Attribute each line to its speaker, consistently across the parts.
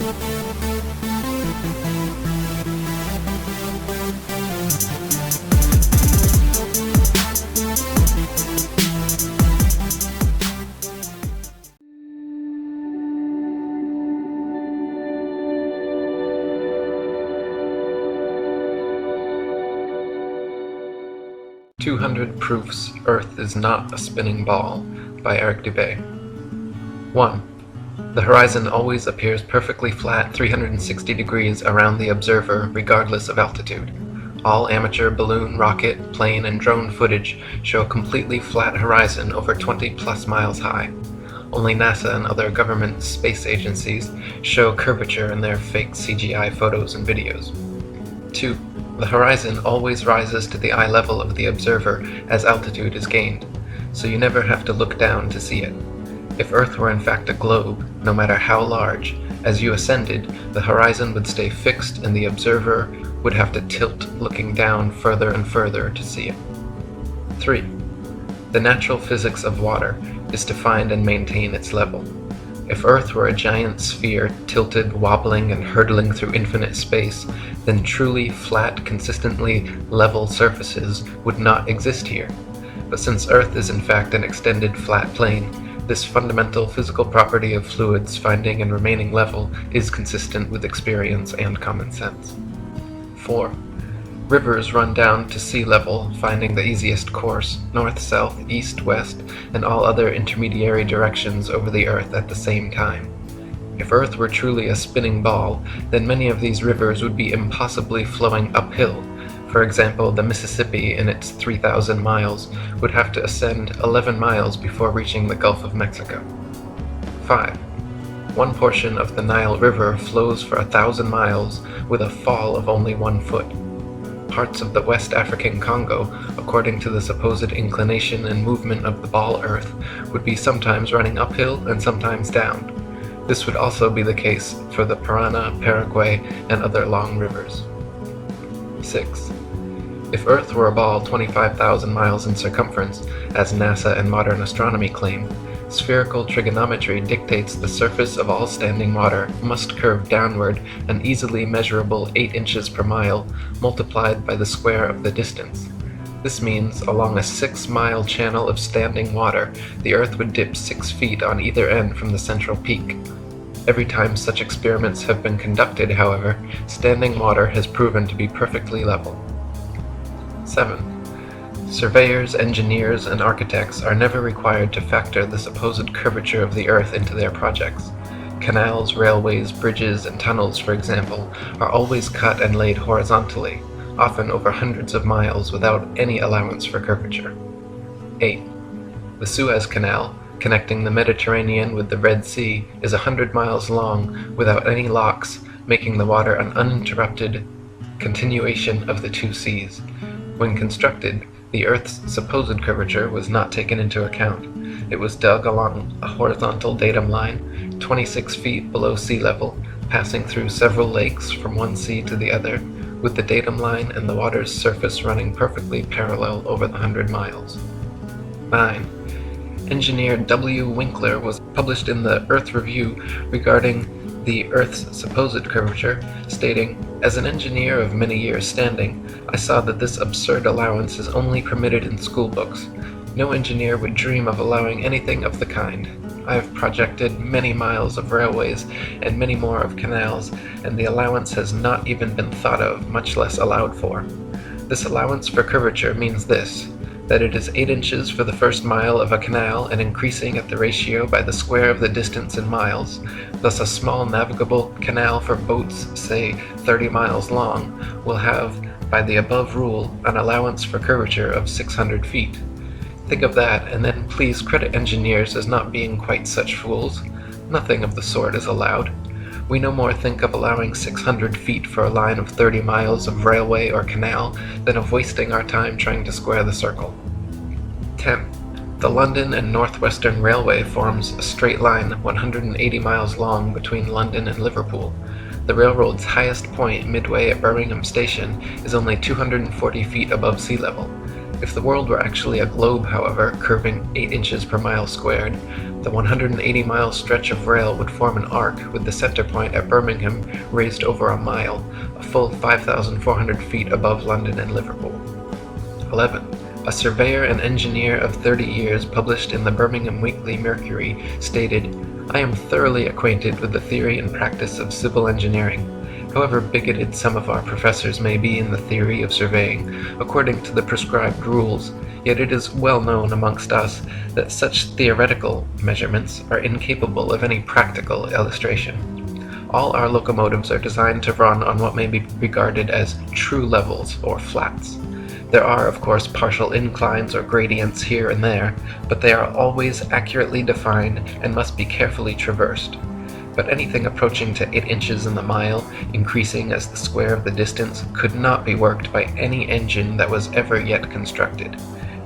Speaker 1: "200 Proofs Earth is Not a Spinning Ball" by Eric Dubay. 1. The horizon always appears perfectly flat 360 degrees around the observer regardless of altitude. All amateur balloon, rocket, plane, and drone footage show a completely flat horizon over 20 plus miles high. Only NASA and other government space agencies show curvature in their fake CGI photos and videos. 2. The horizon always rises to the eye level of the observer as altitude is gained, so you never have to look down to see it. If Earth were in fact a globe, no matter how large, as you ascended, the horizon would stay fixed and the observer would have to tilt looking down further and further to see it. 3. The natural physics of water is to find and maintain its level. If Earth were a giant sphere tilted, wobbling, and hurtling through infinite space, then truly flat, consistently level surfaces would not exist here. But since Earth is in fact an extended flat plane, this fundamental physical property of fluids finding and remaining level is consistent with experience and common sense. 4. Rivers run down to sea level, finding the easiest course, north, south, east, west, and all other intermediary directions over the Earth at the same time. If Earth were truly a spinning ball, then many of these rivers would be impossibly flowing uphill. For example, the Mississippi in its 3,000 miles would have to ascend 11 miles before reaching the Gulf of Mexico. 5. One portion of the Nile River flows for 1,000 miles with a fall of only 1 foot. Parts of the West African Congo, according to the supposed inclination and movement of the ball Earth, would be sometimes running uphill and sometimes down. This would also be the case for the Parana, Paraguay, and other long rivers. 6. If Earth were a ball 25,000 miles in circumference, as NASA and modern astronomy claim, spherical trigonometry dictates the surface of all standing water must curve downward an easily measurable 8 inches per mile multiplied by the square of the distance. This means along a 6-mile channel of standing water, the Earth would dip 6 feet on either end from the central peak. Every time such experiments have been conducted, however, standing water has proven to be perfectly level. 7. Surveyors, engineers, and architects are never required to factor the supposed curvature of the Earth into their projects. Canals, railways, bridges, and tunnels, for example, are always cut and laid horizontally, often over hundreds of miles without any allowance for curvature. 8. The Suez Canal, connecting the Mediterranean with the Red Sea, is 100 miles long without any locks, making the water an uninterrupted continuation of the two seas. When constructed, the Earth's supposed curvature was not taken into account. It was dug along a horizontal datum line, 26 feet below sea level, passing through several lakes from one sea to the other, with the datum line and the water's surface running perfectly parallel over the 100 miles. 9. Engineer W. Winkler was published in the Earth Review regarding the Earth's supposed curvature, stating, "As an engineer of many years' standing, I saw that this absurd allowance is only permitted in school books. No engineer would dream of allowing anything of the kind. I have projected many miles of railways and many more of canals, and the allowance has not even been thought of, much less allowed for. This allowance for curvature means this, that it is 8 inches for the first mile of a canal and increasing at the ratio by the square of the distance in miles. Thus a small navigable canal for boats, say 30 miles long, will have, by the above rule, an allowance for curvature of 600 feet. Think of that, and then please credit engineers as not being quite such fools. Nothing of the sort is allowed. We no more think of allowing 600 feet for a line of 30 miles of railway or canal than of wasting our time trying to square the circle. 10. The London and Northwestern Railway forms a straight line 180 miles long between London and Liverpool. The railroad's highest point midway at Birmingham Station is only 240 feet above sea level. If the world were actually a globe, however, curving 8 inches per mile squared, the 180-mile stretch of rail would form an arc with the center point at Birmingham raised over a mile, a full 5,400 feet above London and Liverpool. 11. A surveyor and engineer of 30 years published in the Birmingham Weekly Mercury stated, "I am thoroughly acquainted with the theory and practice of civil engineering. However bigoted some of our professors may be in the theory of surveying, according to the prescribed rules, yet it is well known amongst us that such theoretical measurements are incapable of any practical illustration. All our locomotives are designed to run on what may be regarded as true levels or flats. There are, of course, partial inclines or gradients here and there, but they are always accurately defined and must be carefully traversed. But anything approaching to 8 inches in the mile, increasing as the square of the distance, could not be worked by any engine that was ever yet constructed.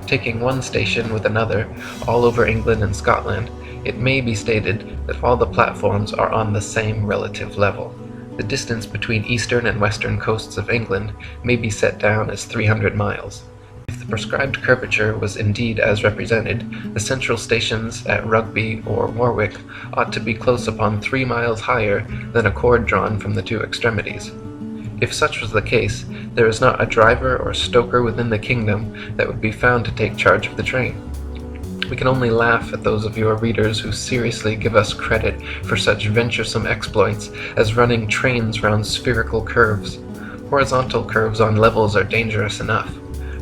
Speaker 1: Taking one station with another, all over England and Scotland, it may be stated that all the platforms are on the same relative level. The distance between eastern and western coasts of England may be set down as 300 miles. If the prescribed curvature was indeed as represented, the central stations at Rugby or Warwick ought to be close upon 3 miles higher than a cord drawn from the two extremities. If such was the case, there is not a driver or stoker within the kingdom that would be found to take charge of the train. We can only laugh at those of your readers who seriously give us credit for such venturesome exploits as running trains round spherical curves. Horizontal curves on levels are dangerous enough.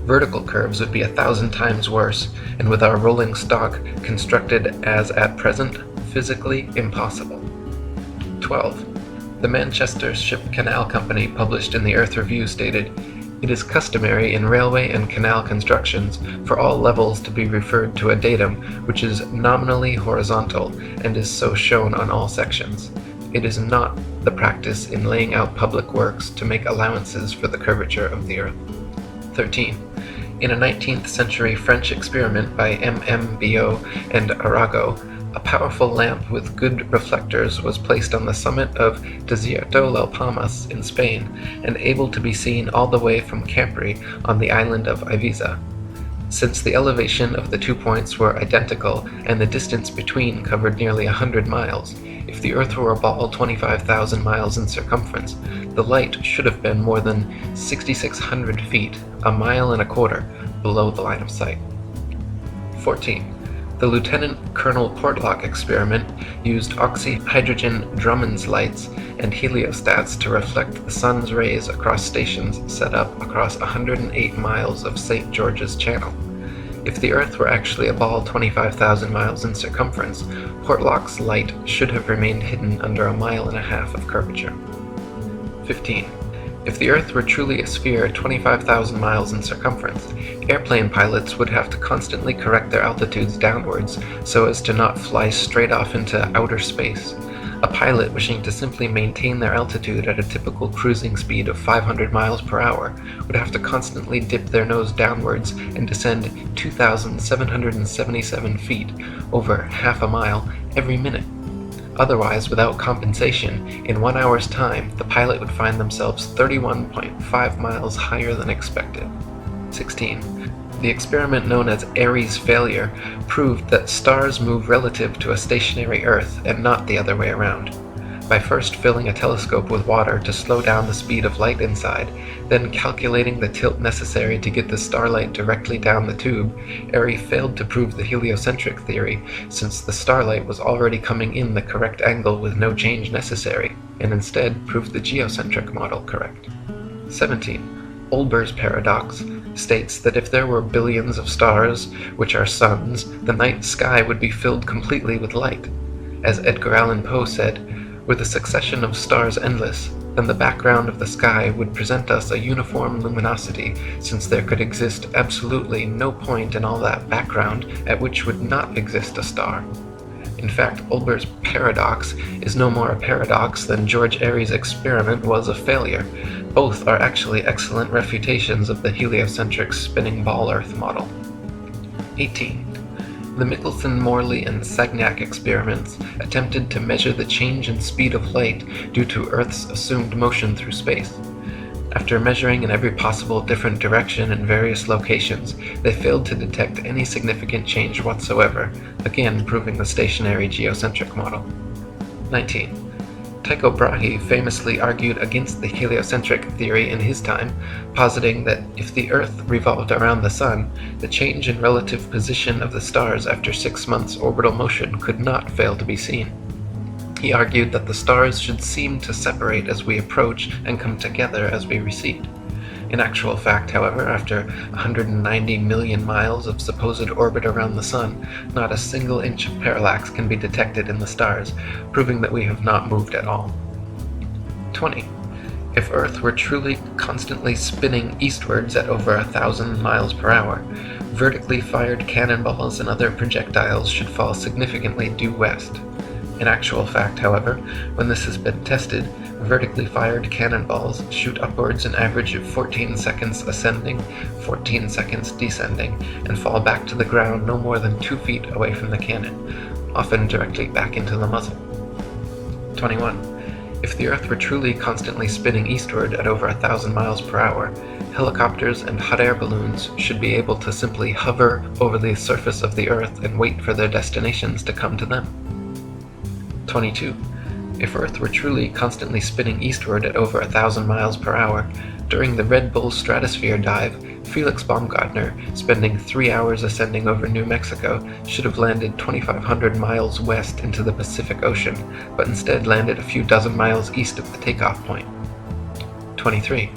Speaker 1: Vertical curves would be 1,000 times worse, and with our rolling stock constructed as at present, physically impossible. 12. The Manchester Ship Canal Company published in the Earth Review stated, "It is customary in railway and canal constructions for all levels to be referred to a datum which is nominally horizontal and is so shown on all sections. It is not the practice in laying out public works to make allowances for the curvature of the earth." 13. In a 19th century French experiment by MMBO and Arago, a powerful lamp with good reflectors was placed on the summit of Desierto las Palmas in Spain and able to be seen all the way from Campri on the island of Ibiza. Since the elevation of the 2 points were identical and the distance between covered nearly 100 miles, if the Earth were a ball 25,000 miles in circumference, the light should have been more than 6,600 feet, a mile and a quarter, below the line of sight. 14. The Lieutenant Colonel Portlock experiment used oxyhydrogen Drummond's lights and heliostats to reflect the sun's rays across stations set up across 108 miles of St. George's Channel. If the Earth were actually a ball 25,000 miles in circumference, Portlock's light should have remained hidden under a mile and a half of curvature. 15. If the Earth were truly a sphere 25,000 miles in circumference, airplane pilots would have to constantly correct their altitudes downwards so as to not fly straight off into outer space. A pilot wishing to simply maintain their altitude at a typical cruising speed of 500 miles per hour would have to constantly dip their nose downwards and descend 2,777 feet, over half a mile, every minute. Otherwise, without compensation, in 1 hour's time, the pilot would find themselves 31.5 miles higher than expected. 16. The experiment known as Airy's failure proved that stars move relative to a stationary Earth and not the other way around. By first filling a telescope with water to slow down the speed of light inside, then calculating the tilt necessary to get the starlight directly down the tube, Airy failed to prove the heliocentric theory, since the starlight was already coming in the correct angle with no change necessary, and instead proved the geocentric model correct. 17. Olber's paradox states that if there were billions of stars, which are suns, the night sky would be filled completely with light. As Edgar Allan Poe said, "Were the succession of stars endless, then the background of the sky would present us a uniform luminosity, since there could exist absolutely no point in all that background at which would not exist a star." In fact, Olber's paradox is no more a paradox than George Airy's experiment was a failure. Both are actually excellent refutations of the heliocentric spinning ball Earth model. 18. The Michelson, Morley, and Sagnac experiments attempted to measure the change in speed of light due to Earth's assumed motion through space. After measuring in every possible different direction in various locations, they failed to detect any significant change whatsoever, again proving the stationary geocentric model. 19. Tycho Brahe famously argued against the heliocentric theory in his time, positing that if the Earth revolved around the Sun, the change in relative position of the stars after 6 months' orbital motion could not fail to be seen. He argued that the stars should seem to separate as we approach and come together as we recede. In actual fact, however, after 190 million miles of supposed orbit around the Sun, not a single inch of parallax can be detected in the stars, proving that we have not moved at all. 20. If Earth were truly constantly spinning eastwards at over 1,000 miles per hour, vertically fired cannonballs and other projectiles should fall significantly due west. In actual fact, however, when this has been tested, vertically fired cannonballs shoot upwards an average of 14 seconds ascending, 14 seconds descending, and fall back to the ground no more than 2 feet away from the cannon, often directly back into the muzzle. 21. If the Earth were truly constantly spinning eastward at over 1,000 miles per hour, helicopters and hot air balloons should be able to simply hover over the surface of the Earth and wait for their destinations to come to them. 22. If Earth were truly constantly spinning eastward at over 1,000 miles per hour, during the Red Bull stratosphere dive, Felix Baumgartner, spending 3 hours ascending over New Mexico, should have landed 2,500 miles west into the Pacific Ocean, but instead landed a few dozen miles east of the takeoff point. 23.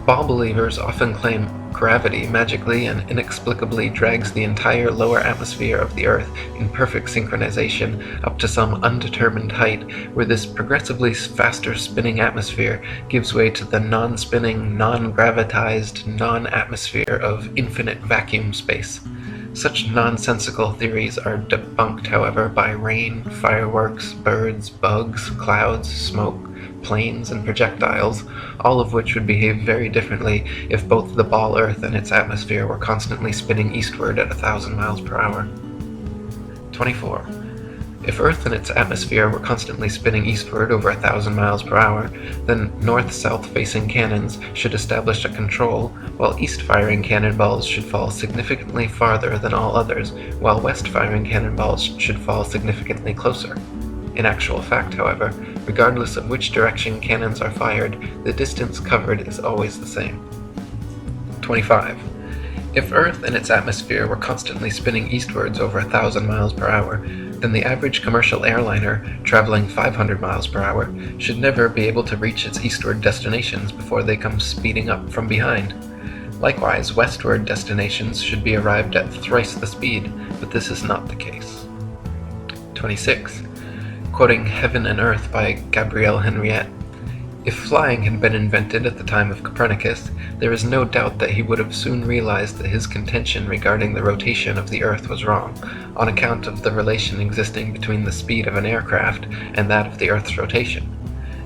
Speaker 1: Ball believers often claim gravity magically and inexplicably drags the entire lower atmosphere of the Earth in perfect synchronization up to some undetermined height, where this progressively faster spinning atmosphere gives way to the non-spinning, non-gravitized, non-atmosphere of infinite vacuum space. Such nonsensical theories are debunked, however, by rain, fireworks, birds, bugs, clouds, smoke, planes, and projectiles, all of which would behave very differently if both the ball Earth and its atmosphere were constantly spinning eastward at 1,000 miles per hour. 24. If Earth and its atmosphere were constantly spinning eastward over 1,000 miles per hour, then north-south facing cannons should establish a control, while east-firing cannonballs should fall significantly farther than all others, while west-firing cannonballs should fall significantly closer. In actual fact, however, regardless of which direction cannons are fired, the distance covered is always the same. 25. If Earth and its atmosphere were constantly spinning eastwards over 1,000 miles per hour, then the average commercial airliner, traveling 500 miles per hour, should never be able to reach its eastward destinations before they come speeding up from behind. Likewise, westward destinations should be arrived at thrice the speed, but this is not the case. 26. Quoting Heaven and Earth by Gabrielle Henriette, if flying had been invented at the time of Copernicus, there is no doubt that he would have soon realized that his contention regarding the rotation of the Earth was wrong, on account of the relation existing between the speed of an aircraft and that of the Earth's rotation.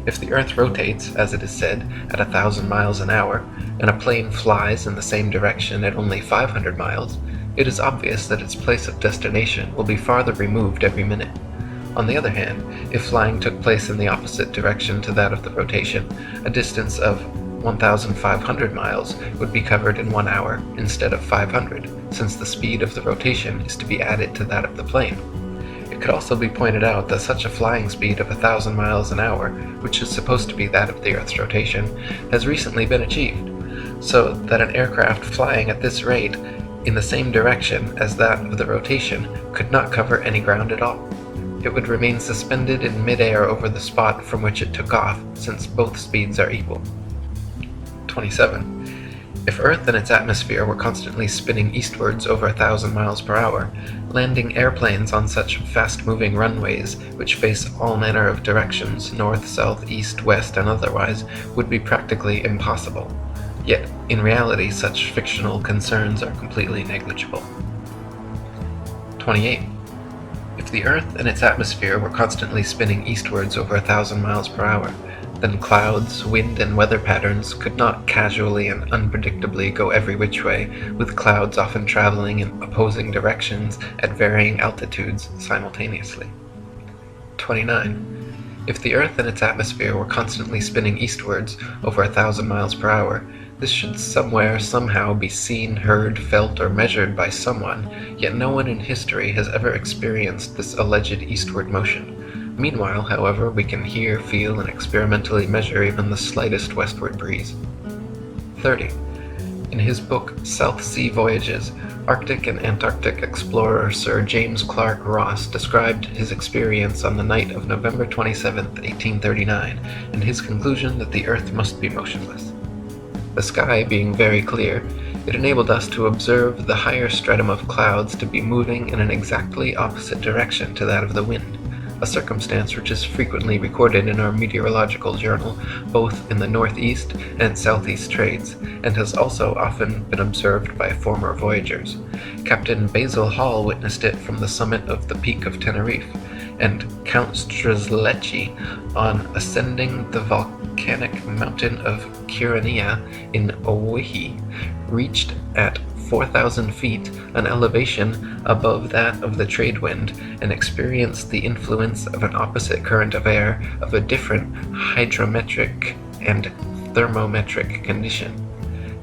Speaker 1: If the Earth rotates, as it is said, at 1,000 miles an hour, and a plane flies in the same direction at only 500 miles, it is obvious that its place of destination will be farther removed every minute. On the other hand, if flying took place in the opposite direction to that of the rotation, a distance of 1,500 miles would be covered in 1 hour instead of 500, since the speed of the rotation is to be added to that of the plane. It could also be pointed out that such a flying speed of 1,000 miles an hour, which is supposed to be that of the Earth's rotation, has recently been achieved, so that an aircraft flying at this rate in the same direction as that of the rotation could not cover any ground at all. It would remain suspended in midair over the spot from which it took off, since both speeds are equal. 27. If Earth and its atmosphere were constantly spinning eastwards over 1,000 miles per hour, landing airplanes on such fast-moving runways, which face all manner of directions, north, south, east, west, and otherwise, would be practically impossible. Yet, in reality, such fictional concerns are completely negligible. 28. If the Earth and its atmosphere were constantly spinning eastwards over 1,000 miles per hour, then clouds, wind, and weather patterns could not casually and unpredictably go every which way, with clouds often traveling in opposing directions at varying altitudes simultaneously. 29. If the Earth and its atmosphere were constantly spinning eastwards over 1,000 miles per hour, this should somewhere, somehow be seen, heard, felt, or measured by someone, yet no one in history has ever experienced this alleged eastward motion. Meanwhile, however, we can hear, feel, and experimentally measure even the slightest westward breeze. 30. In his book South Sea Voyages, Arctic and Antarctic explorer Sir James Clark Ross described his experience on the night of November 27, 1839, and his conclusion that the Earth must be motionless. The sky being very clear, it enabled us to observe the higher stratum of clouds to be moving in an exactly opposite direction to that of the wind, a circumstance which is frequently recorded in our meteorological journal, both in the northeast and southeast trades, and has also often been observed by former voyagers. Captain Basil Hall witnessed it from the summit of the Peak of Tenerife, and Count Strzelecki, on ascending the volcanic mountain of Kyrenia in Owyhee, reached at 4,000 feet an elevation above that of the trade wind, and experienced the influence of an opposite current of air of a different hydrometric and thermometric condition.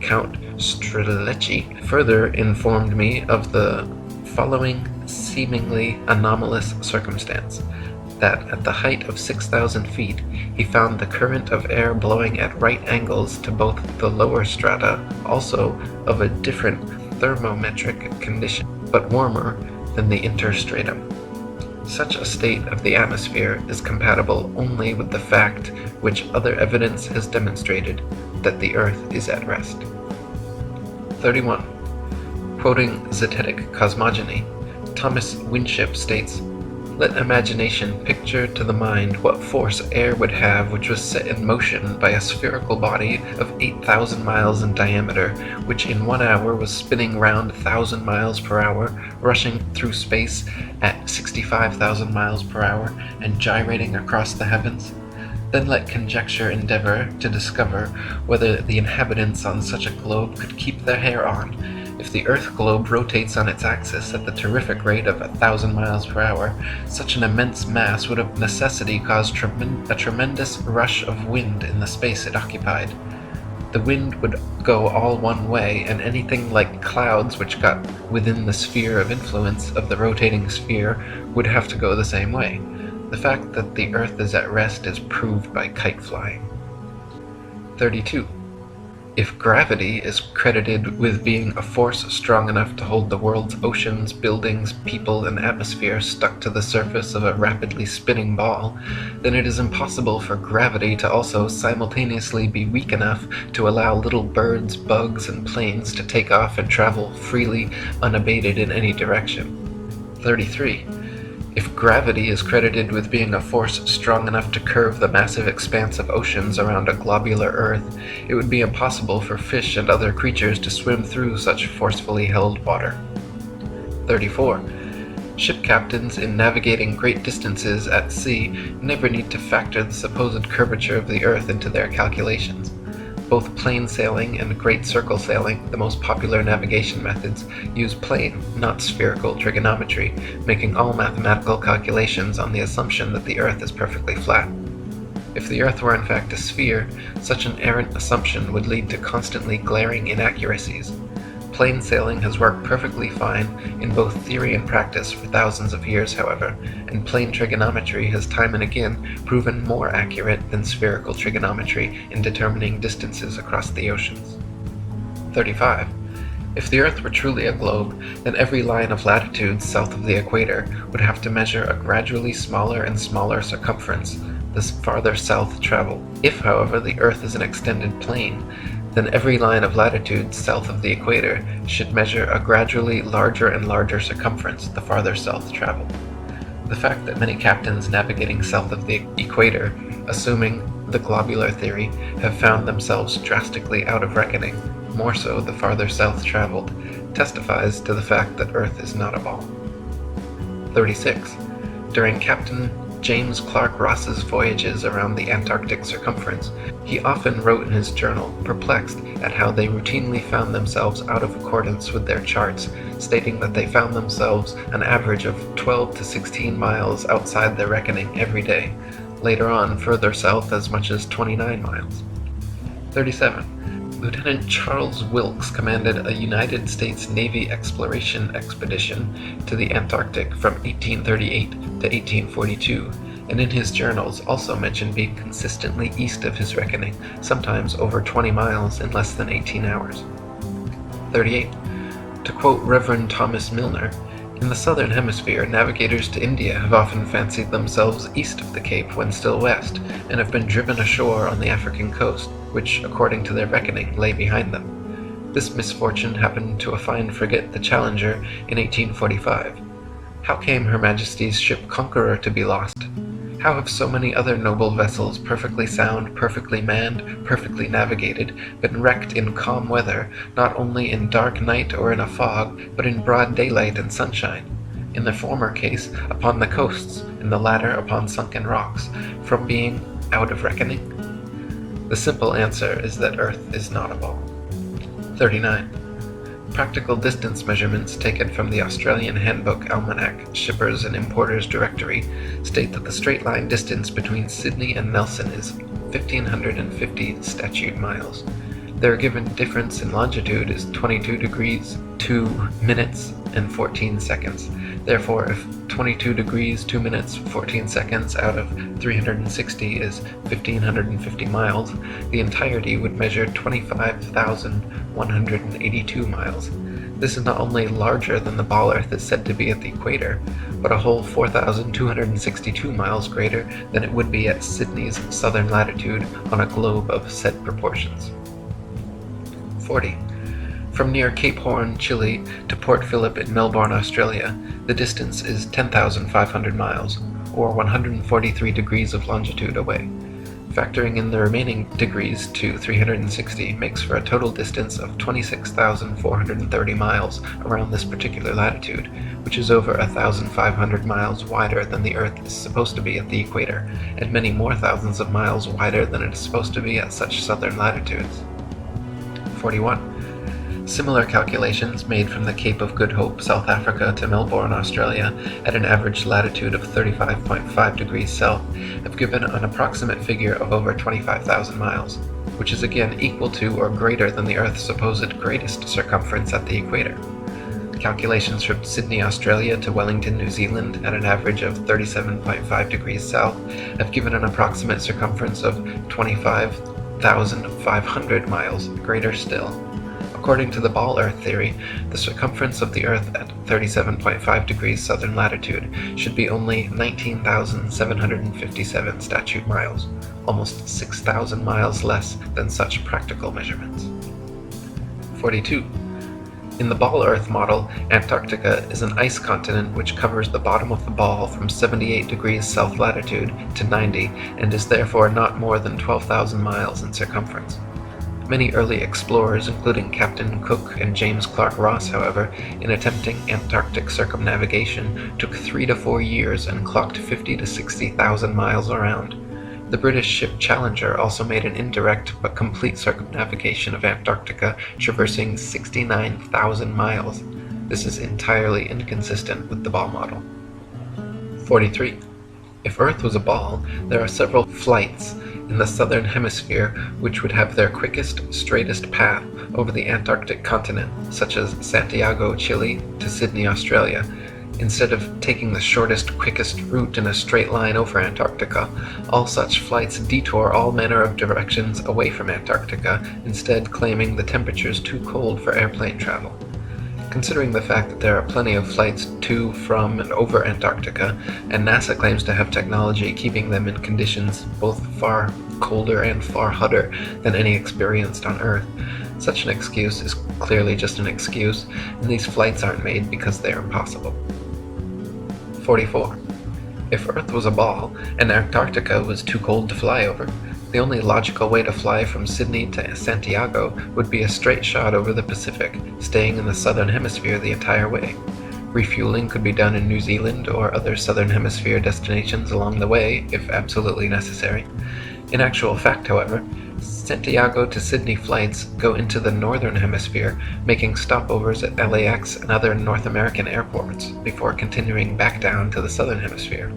Speaker 1: Count Strzelecki further informed me of the following seemingly anomalous circumstance, that at the height of 6,000 feet he found the current of air blowing at right angles to both the lower strata, also of a different thermometric condition, but warmer than the interstratum. Such a state of the atmosphere is compatible only with the fact which other evidence has demonstrated, that the Earth is at rest. 31. Quoting Zetetic Cosmogony, Thomas Winship states, "Let imagination picture to the mind what force air would have which was set in motion by a spherical body of 8,000 miles in diameter, which in 1 hour was spinning round 1,000 miles per hour, rushing through space at 65,000 miles per hour, and gyrating across the heavens. Then let conjecture endeavor to discover whether the inhabitants on such a globe could keep their hair on. If the Earth globe rotates on its axis at the terrific rate of 1,000 miles per hour, such an immense mass would of necessity cause a tremendous rush of wind in the space it occupied. The wind would go all one way, and anything like clouds which got within the sphere of influence of the rotating sphere would have to go the same way. The fact that the Earth is at rest is proved by kite flying." 32. If gravity is credited with being a force strong enough to hold the world's oceans, buildings, people, and atmosphere stuck to the surface of a rapidly spinning ball, then it is impossible for gravity to also simultaneously be weak enough to allow little birds, bugs, and planes to take off and travel freely, unabated in any direction. 33. If gravity is credited with being a force strong enough to curve the massive expanse of oceans around a globular Earth, it would be impossible for fish and other creatures to swim through such forcefully held water. 34. Ship captains in navigating great distances at sea never need to factor the supposed curvature of the Earth into their calculations. Both plain sailing and great circle sailing, the most popular navigation methods, use plane, not spherical trigonometry, making all mathematical calculations on the assumption that the Earth is perfectly flat. If the Earth were in fact a sphere, such an errant assumption would lead to constantly glaring inaccuracies. Plain sailing has worked perfectly fine in both theory and practice for thousands of years, however, and plane trigonometry has time and again proven more accurate than spherical trigonometry in determining distances across the oceans. 35. If the Earth were truly a globe, then every line of latitude south of the equator would have to measure a gradually smaller and smaller circumference the farther south traveled. If, however, the Earth is an extended plane, then every line of latitude south of the equator should measure a gradually larger and larger circumference the farther south traveled. The fact that many captains navigating south of the equator, assuming the globular theory, have found themselves drastically out of reckoning, more so the farther south traveled, testifies to the fact that Earth is not a ball. 36. During Captain James Clark Ross's voyages around the Antarctic circumference, he often wrote in his journal, perplexed at how they routinely found themselves out of accordance with their charts, stating that they found themselves an average of 12 to 16 miles outside their reckoning every day. later on further south as much as 29 miles. 37. Lieutenant Charles Wilkes commanded a United States Navy exploration expedition to the Antarctic from 1838 to 1842, and in his journals also mentioned being consistently east of his reckoning, sometimes over 20 miles in less than 18 hours. 38. To quote Reverend Thomas Milner, in the southern hemisphere, navigators to India have often fancied themselves east of the Cape when still west, and have been driven ashore on the African coast, which, according to their reckoning, lay behind them. This misfortune happened to a fine frigate, the Challenger, in 1845. How came Her Majesty's ship Conqueror to be lost? How have so many other noble vessels, perfectly sound, perfectly manned, perfectly navigated, been wrecked in calm weather, not only in dark night or in a fog, but in broad daylight and sunshine? In the former case, upon the coasts, in the latter upon sunken rocks, from being out of reckoning? The simple answer is that Earth is not a ball. 39. Practical distance measurements taken from the Australian Handbook Almanac Shippers and Importers Directory state that the straight-line distance between Sydney and Nelson is 1,550 statute miles. Their given difference in longitude is 22 degrees, 2 minutes, and 14 seconds. Therefore, if 22 degrees, 2 minutes, 14 seconds out of 360 is 1,550 miles, the entirety would measure 25,182 miles. This is not only larger than the ball Earth is said to be at the equator, but a whole 4,262 miles greater than it would be at Sydney's southern latitude on a globe of said proportions. 40. From near Cape Horn, Chile, to Port Phillip in Melbourne, Australia, the distance is 10,500 miles, or 143 degrees of longitude away. Factoring in the remaining degrees to 360 makes for a total distance of 26,430 miles around this particular latitude, which is over 1,500 miles wider than the Earth is supposed to be at the equator, and many more thousands of miles wider than it is supposed to be at such southern latitudes. 41. Similar calculations made from the Cape of Good Hope, South Africa to Melbourne, Australia, at an average latitude of 35.5 degrees south, have given an approximate figure of over 25,000 miles, which is again equal to or greater than the Earth's supposed greatest circumference at the equator. Calculations from Sydney, Australia to Wellington, New Zealand, at an average of 37.5 degrees south, have given an approximate circumference of 25,500 miles, greater still. According to the ball Earth theory, the circumference of the Earth at 37.5 degrees southern latitude should be only 19,757 statute miles, almost 6,000 miles less than such practical measurements. 42. In the ball Earth model, Antarctica is an ice continent which covers the bottom of the ball from 78 degrees south latitude to 90 and is therefore not more than 12,000 miles in circumference. Many early explorers, including Captain Cook and James Clark Ross, however, in attempting Antarctic circumnavigation, took 3 to 4 years and clocked 50 to 60,000 miles around. The British ship Challenger also made an indirect but complete circumnavigation of Antarctica, traversing 69,000 miles. This is entirely inconsistent with the ball model. 43. If Earth was a ball, there are several flights in the southern hemisphere which would have their quickest, straightest path over the Antarctic continent, such as Santiago, Chile, to Sydney, Australia. Instead of taking the shortest, quickest route in a straight line over Antarctica, all such flights detour all manner of directions away from Antarctica, instead claiming the temperatures too cold for airplane travel. Considering the fact that there are plenty of flights to, from, and over Antarctica, and NASA claims to have technology keeping them in conditions both far colder and far hotter than any experienced on Earth, such an excuse is clearly just an excuse, and these flights aren't made because they are impossible. 44. If Earth was a ball, and Antarctica was too cold to fly over, the only logical way to fly from Sydney to Santiago would be a straight shot over the Pacific, staying in the southern hemisphere the entire way. Refueling could be done in New Zealand or other southern hemisphere destinations along the way, if absolutely necessary. In actual fact, however, Santiago to Sydney flights go into the northern hemisphere, making stopovers at LAX and other North American airports before continuing back down to the southern hemisphere.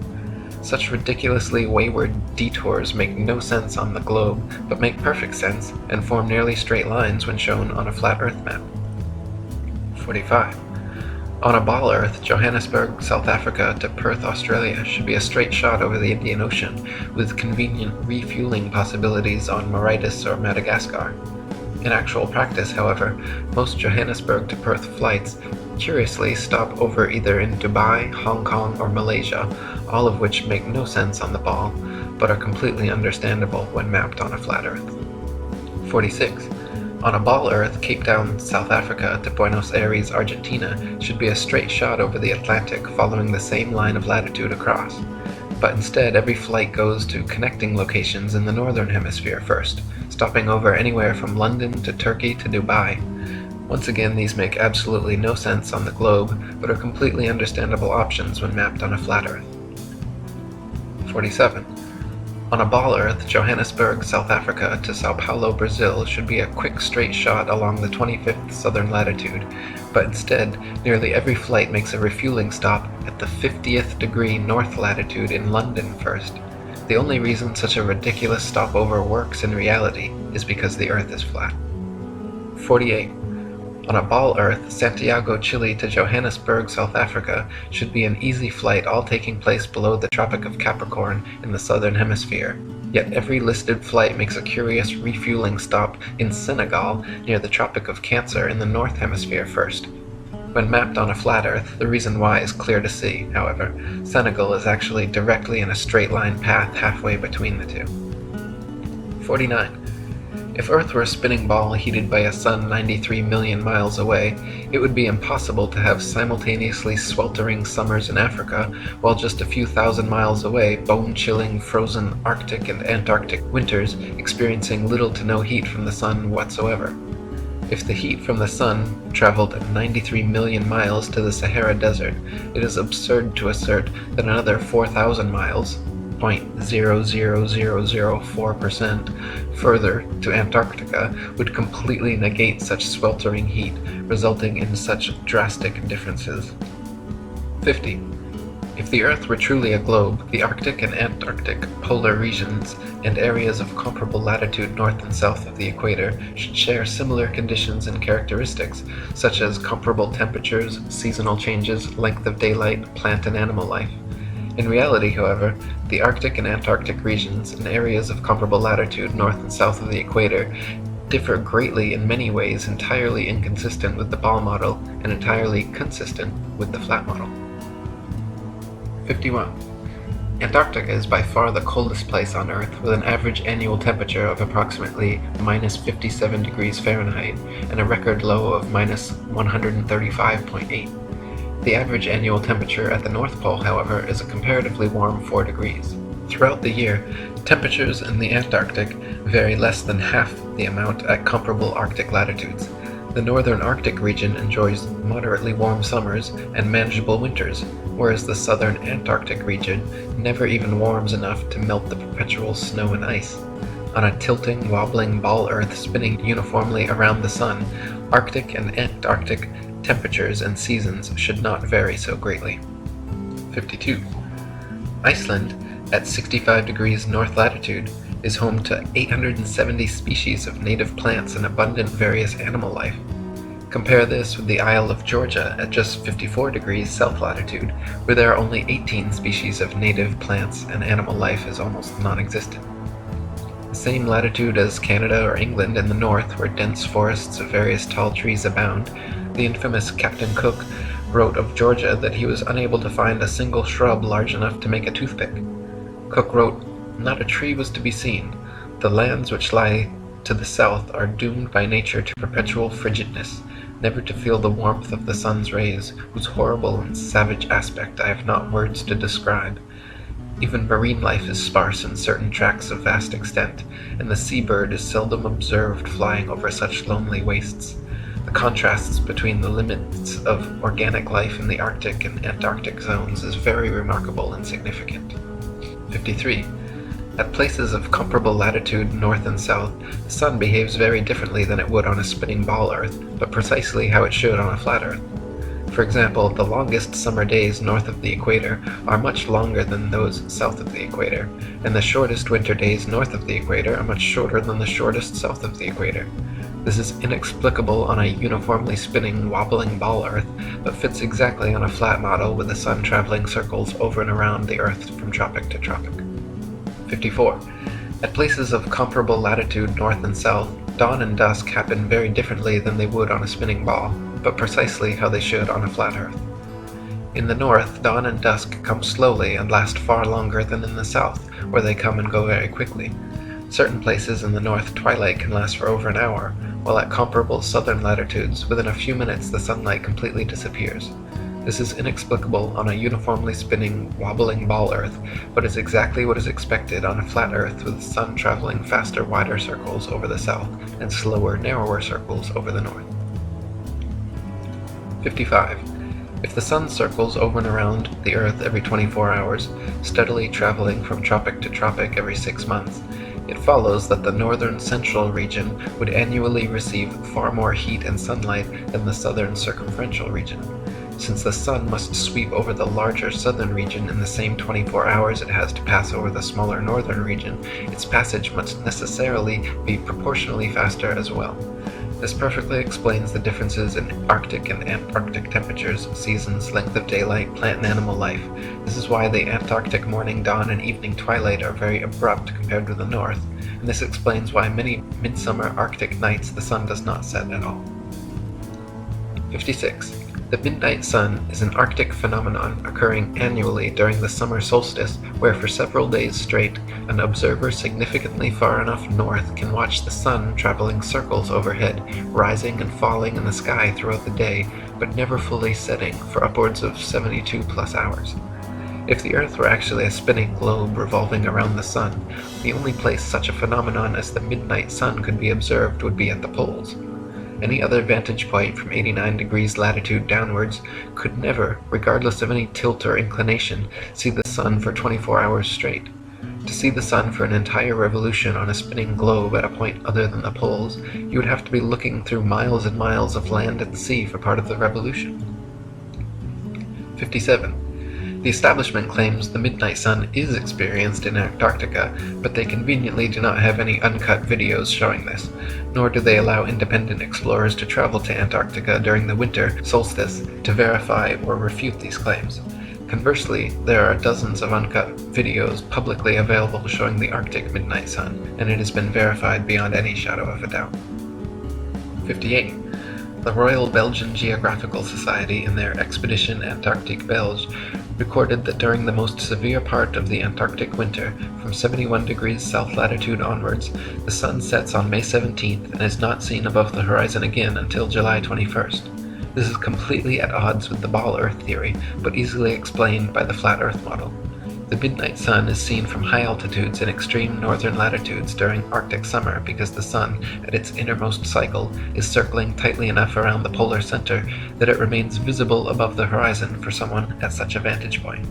Speaker 1: Such ridiculously wayward detours make no sense on the globe, but make perfect sense and form nearly straight lines when shown on a flat Earth map. 45. On a ball Earth, Johannesburg, South Africa to Perth, Australia should be a straight shot over the Indian Ocean, with convenient refueling possibilities on Mauritius or Madagascar. In actual practice, however, most Johannesburg to Perth flights curiously stop over either in Dubai, Hong Kong, or Malaysia, all of which make no sense on the ball, but are completely understandable when mapped on a flat Earth. 46. On a ball Earth, Cape Town, South Africa to Buenos Aires, Argentina should be a straight shot over the Atlantic following the same line of latitude across. But instead, every flight goes to connecting locations in the northern hemisphere first, stopping over anywhere from London to Turkey to Dubai. Once again, these make absolutely no sense on the globe, but are completely understandable options when mapped on a flat Earth. 47. On a ball Earth, Johannesburg, South Africa to Sao Paulo, Brazil should be a quick straight shot along the 25th southern latitude, but instead, nearly every flight makes a refueling stop at the 50th degree north latitude in London first. The only reason such a ridiculous stopover works in reality is because the Earth is flat. 48. On a ball Earth, Santiago, Chile to Johannesburg, South Africa should be an easy flight, all taking place below the Tropic of Capricorn in the southern hemisphere. Yet every listed flight makes a curious refueling stop in Senegal near the Tropic of Cancer in the north hemisphere first. When mapped on a flat Earth, the reason why is clear to see, however. Senegal is actually directly in a straight line path halfway between the two. 49. If Earth were a spinning ball heated by a sun 93 million miles away, it would be impossible to have simultaneously sweltering summers in Africa, while just a few thousand miles away, bone-chilling, frozen Arctic and Antarctic winters experiencing little to no heat from the sun whatsoever. If the heat from the sun traveled 93 million miles to the Sahara Desert, it is absurd to assert that another 4,000 miles, 0.00004% further to Antarctica would completely negate such sweltering heat, resulting in such drastic differences. 50. If the Earth were truly a globe, the Arctic and Antarctic polar regions and areas of comparable latitude north and south of the equator should share similar conditions and characteristics, such as comparable temperatures, seasonal changes, length of daylight, plant and animal life. In reality, however, the Arctic and Antarctic regions and areas of comparable latitude north and south of the equator differ greatly in many ways, entirely inconsistent with the ball model and entirely consistent with the flat model. 51. Antarctica is by far the coldest place on Earth, with an average annual temperature of approximately minus 57 degrees Fahrenheit and a record low of minus 135.8. The average annual temperature at the North Pole, however, is a comparatively warm 4 degrees. Throughout the year, temperatures in the Antarctic vary less than half the amount at comparable Arctic latitudes. The northern Arctic region enjoys moderately warm summers and manageable winters, whereas the southern Antarctic region never even warms enough to melt the perpetual snow and ice. On a tilting, wobbling ball Earth spinning uniformly around the sun, Arctic and Antarctic temperatures and seasons should not vary so greatly. 52. Iceland, at 65 degrees north latitude, is home to 870 species of native plants and abundant various animal life. Compare this with the Isle of Georgia at just 54 degrees south latitude, where there are only 18 species of native plants and animal life is almost non-existent. The same latitude as Canada or England in the north, where dense forests of various tall trees abound, the infamous Captain Cook wrote of Georgia that he was unable to find a single shrub large enough to make a toothpick. Cook wrote, "Not a tree was to be seen. The lands which lie to the south are doomed by nature to perpetual frigidness, never to feel the warmth of the sun's rays, whose horrible and savage aspect I have not words to describe. Even marine life is sparse in certain tracts of vast extent, and the seabird is seldom observed flying over such lonely wastes. The contrasts between the limits of organic life in the Arctic and Antarctic zones is very remarkable and significant." 53. At places of comparable latitude north and south, the sun behaves very differently than it would on a spinning ball Earth, but precisely how it should on a flat Earth. For example, the longest summer days north of the equator are much longer than those south of the equator, and the shortest winter days north of the equator are much shorter than the shortest south of the equator. This is inexplicable on a uniformly spinning, wobbling ball Earth, but fits exactly on a flat model with the sun traveling circles over and around the Earth from tropic to tropic. 54. At places of comparable latitude north and south, dawn and dusk happen very differently than they would on a spinning ball, but precisely how they should on a flat Earth. In the north, dawn and dusk come slowly and last far longer than in the south, where they come and go very quickly. Certain places in the north, twilight can last for over an hour, while at comparable southern latitudes, within a few minutes the sunlight completely disappears. This is inexplicable on a uniformly spinning, wobbling ball Earth, but is exactly what is expected on a flat Earth with the sun traveling faster, wider circles over the south and slower, narrower circles over the north. 55. If the sun circles over and around the Earth every 24 hours, steadily traveling from tropic to tropic every 6 months, it follows that the northern central region would annually receive far more heat and sunlight than the southern circumferential region. Since the sun must sweep over the larger southern region in the same 24 hours it has to pass over the smaller northern region, its passage must necessarily be proportionally faster as well. This perfectly explains the differences in Arctic and Antarctic temperatures, seasons, length of daylight, plant and animal life. This is why the Antarctic morning dawn and evening twilight are very abrupt compared to the north, and this explains why many midsummer Arctic nights the sun does not set at all. 56. The midnight sun is an Arctic phenomenon occurring annually during the summer solstice, where for several days straight, an observer significantly far enough north can watch the sun traveling circles overhead, rising and falling in the sky throughout the day, but never fully setting for upwards of 72 plus hours. If the Earth were actually a spinning globe revolving around the sun, the only place such a phenomenon as the midnight sun could be observed would be at the poles. Any other vantage point from 89 degrees latitude downwards could never, regardless of any tilt or inclination, see the sun for 24 hours straight. To see the sun for an entire revolution on a spinning globe at a point other than the poles, you would have to be looking through miles and miles of land and sea for part of the revolution. 57. The establishment claims the midnight sun is experienced in Antarctica, but they conveniently do not have any uncut videos showing this, nor do they allow independent explorers to travel to Antarctica during the winter solstice to verify or refute these claims. Conversely, there are dozens of uncut videos publicly available showing the Arctic midnight sun, and it has been verified beyond any shadow of a doubt. 58. The Royal Belgian Geographical Society, in their Expedition Antarctique Belge, recorded that during the most severe part of the Antarctic winter, from 71 degrees south latitude onwards, the sun sets on May 17th and is not seen above the horizon again until July 21st. This is completely at odds with the ball Earth theory, but easily explained by the flat Earth model. The midnight sun is seen from high altitudes in extreme northern latitudes during Arctic summer because the sun, at its innermost cycle, is circling tightly enough around the polar center that it remains visible above the horizon for someone at such a vantage point.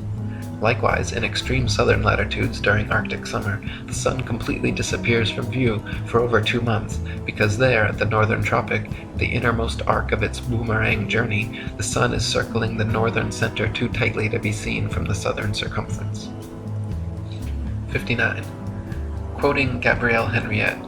Speaker 1: Likewise, in extreme southern latitudes during Arctic summer, the sun completely disappears from view for over 2 months because there, at the northern tropic, the innermost arc of its boomerang journey, the sun is circling the northern center too tightly to be seen from the southern circumference. 59. Quoting Gabrielle Henriette,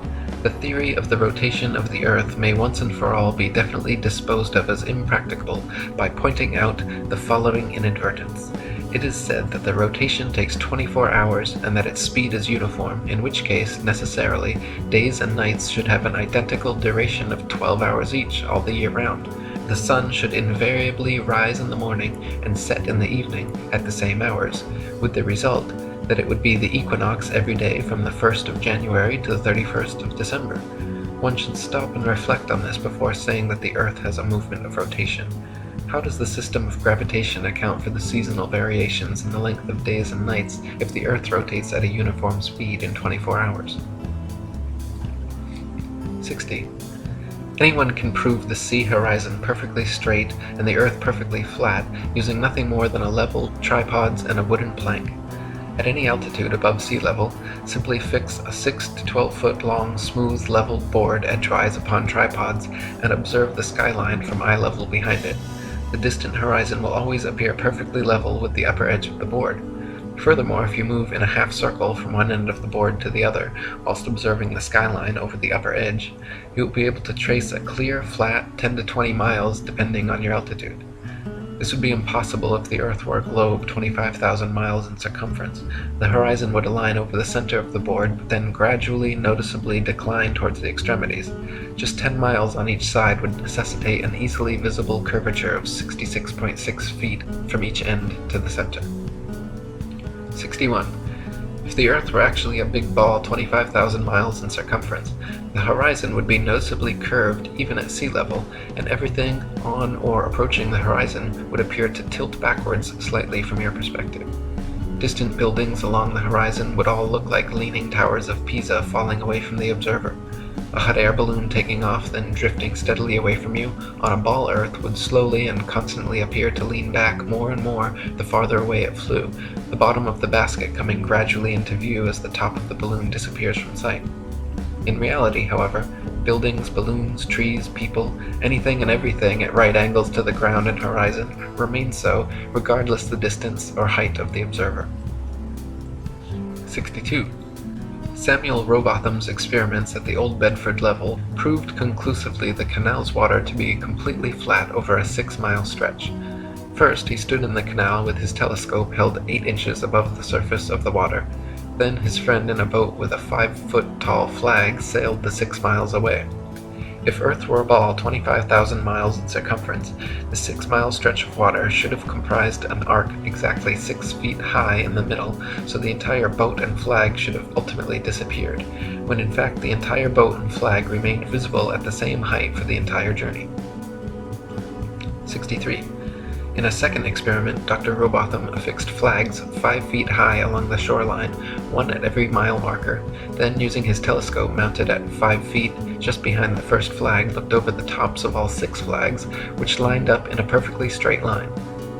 Speaker 1: "The theory of the rotation of the Earth may once and for all be definitely disposed of as impracticable by pointing out the following inadvertence. It is said that the rotation takes 24 hours and that its speed is uniform, in which case, necessarily, days and nights should have an identical duration of 12 hours each all the year round. The sun should invariably rise in the morning and set in the evening at the same hours, with the result that it would be the equinox every day from the 1st of January to the 31st of December. One should stop and reflect on this before saying that the Earth has a movement of rotation. How does the system of gravitation account for the seasonal variations in the length of days and nights if the Earth rotates at a uniform speed in 24 hours? 60. Anyone can prove the sea horizon perfectly straight and the Earth perfectly flat using nothing more than a level, tripods, and a wooden plank. At any altitude above sea level, simply fix a 6 to 12 foot long smooth leveled board edgewise upon tripods and observe the skyline from eye level behind it. the distant horizon will always appear perfectly level with the upper edge of the board. Furthermore, if you move in a half circle from one end of the board to the other, whilst observing the skyline over the upper edge, you will be able to trace a clear, flat 10 to 20 miles depending on your altitude. This would be impossible if the Earth were a globe 25,000 miles in circumference. The horizon would align over the center of the board, but then gradually, noticeably decline towards the extremities. Just 10 miles on each side would necessitate an easily visible curvature of 66.6 feet from each end to the center. 61. If the Earth were actually a big ball 25,000 miles in circumference, the horizon would be noticeably curved even at sea level, and everything on or approaching the horizon would appear to tilt backwards slightly from your perspective. Distant buildings along the horizon would all look like leaning towers of Pisa falling away from the observer. A hot air balloon taking off, then drifting steadily away from you on a ball Earth would slowly and constantly appear to lean back more and more the farther away it flew, the bottom of the basket coming gradually into view as the top of the balloon disappears from sight. In reality, however, buildings, balloons, trees, people, anything and everything at right angles to the ground and horizon remain so regardless the distance or height of the observer. 62. Samuel Rowbotham's experiments at the Old Bedford level proved conclusively the canal's water to be completely flat over a 6-mile stretch. First, he stood in the canal with his telescope held 8 inches above the surface of the water. Then his friend in a boat with a 5-foot-tall flag sailed the 6 miles away. If Earth were a ball 25,000 miles in circumference, the 6-mile stretch of water should have comprised an arc exactly 6 feet high in the middle, so the entire boat and flag should have ultimately disappeared, when in fact the entire boat and flag remained visible at the same height for the entire journey. 63. In a second experiment, Dr. Rowbotham affixed flags 5 feet high along the shoreline, one at every mile marker, then using his telescope mounted at 5 feet just behind the first flag looked over the tops of all 6 flags, which lined up in a perfectly straight line.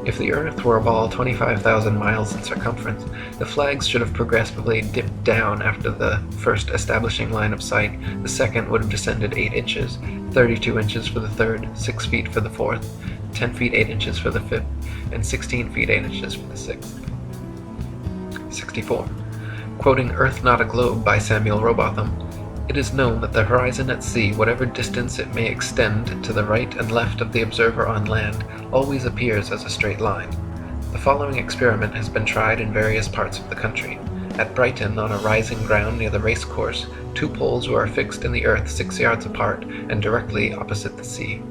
Speaker 1: If the Earth were a ball 25,000 miles in circumference, the flags should have progressively dipped down after the first establishing line of sight. The second would have descended 8 inches, 32 inches for the third, 6 feet for the fourth, 10 feet 8 inches for the fifth, and 16 feet 8 inches for the sixth. 64. Quoting Earth Not a Globe by Samuel Rowbotham, "It is known that the horizon at sea, whatever distance it may extend to the right and left of the observer on land, always appears as a straight line. The following experiment has been tried in various parts of the country. At Brighton, on a rising ground near the race course, 2 poles were affixed in the earth 6 yards apart and directly opposite the sea.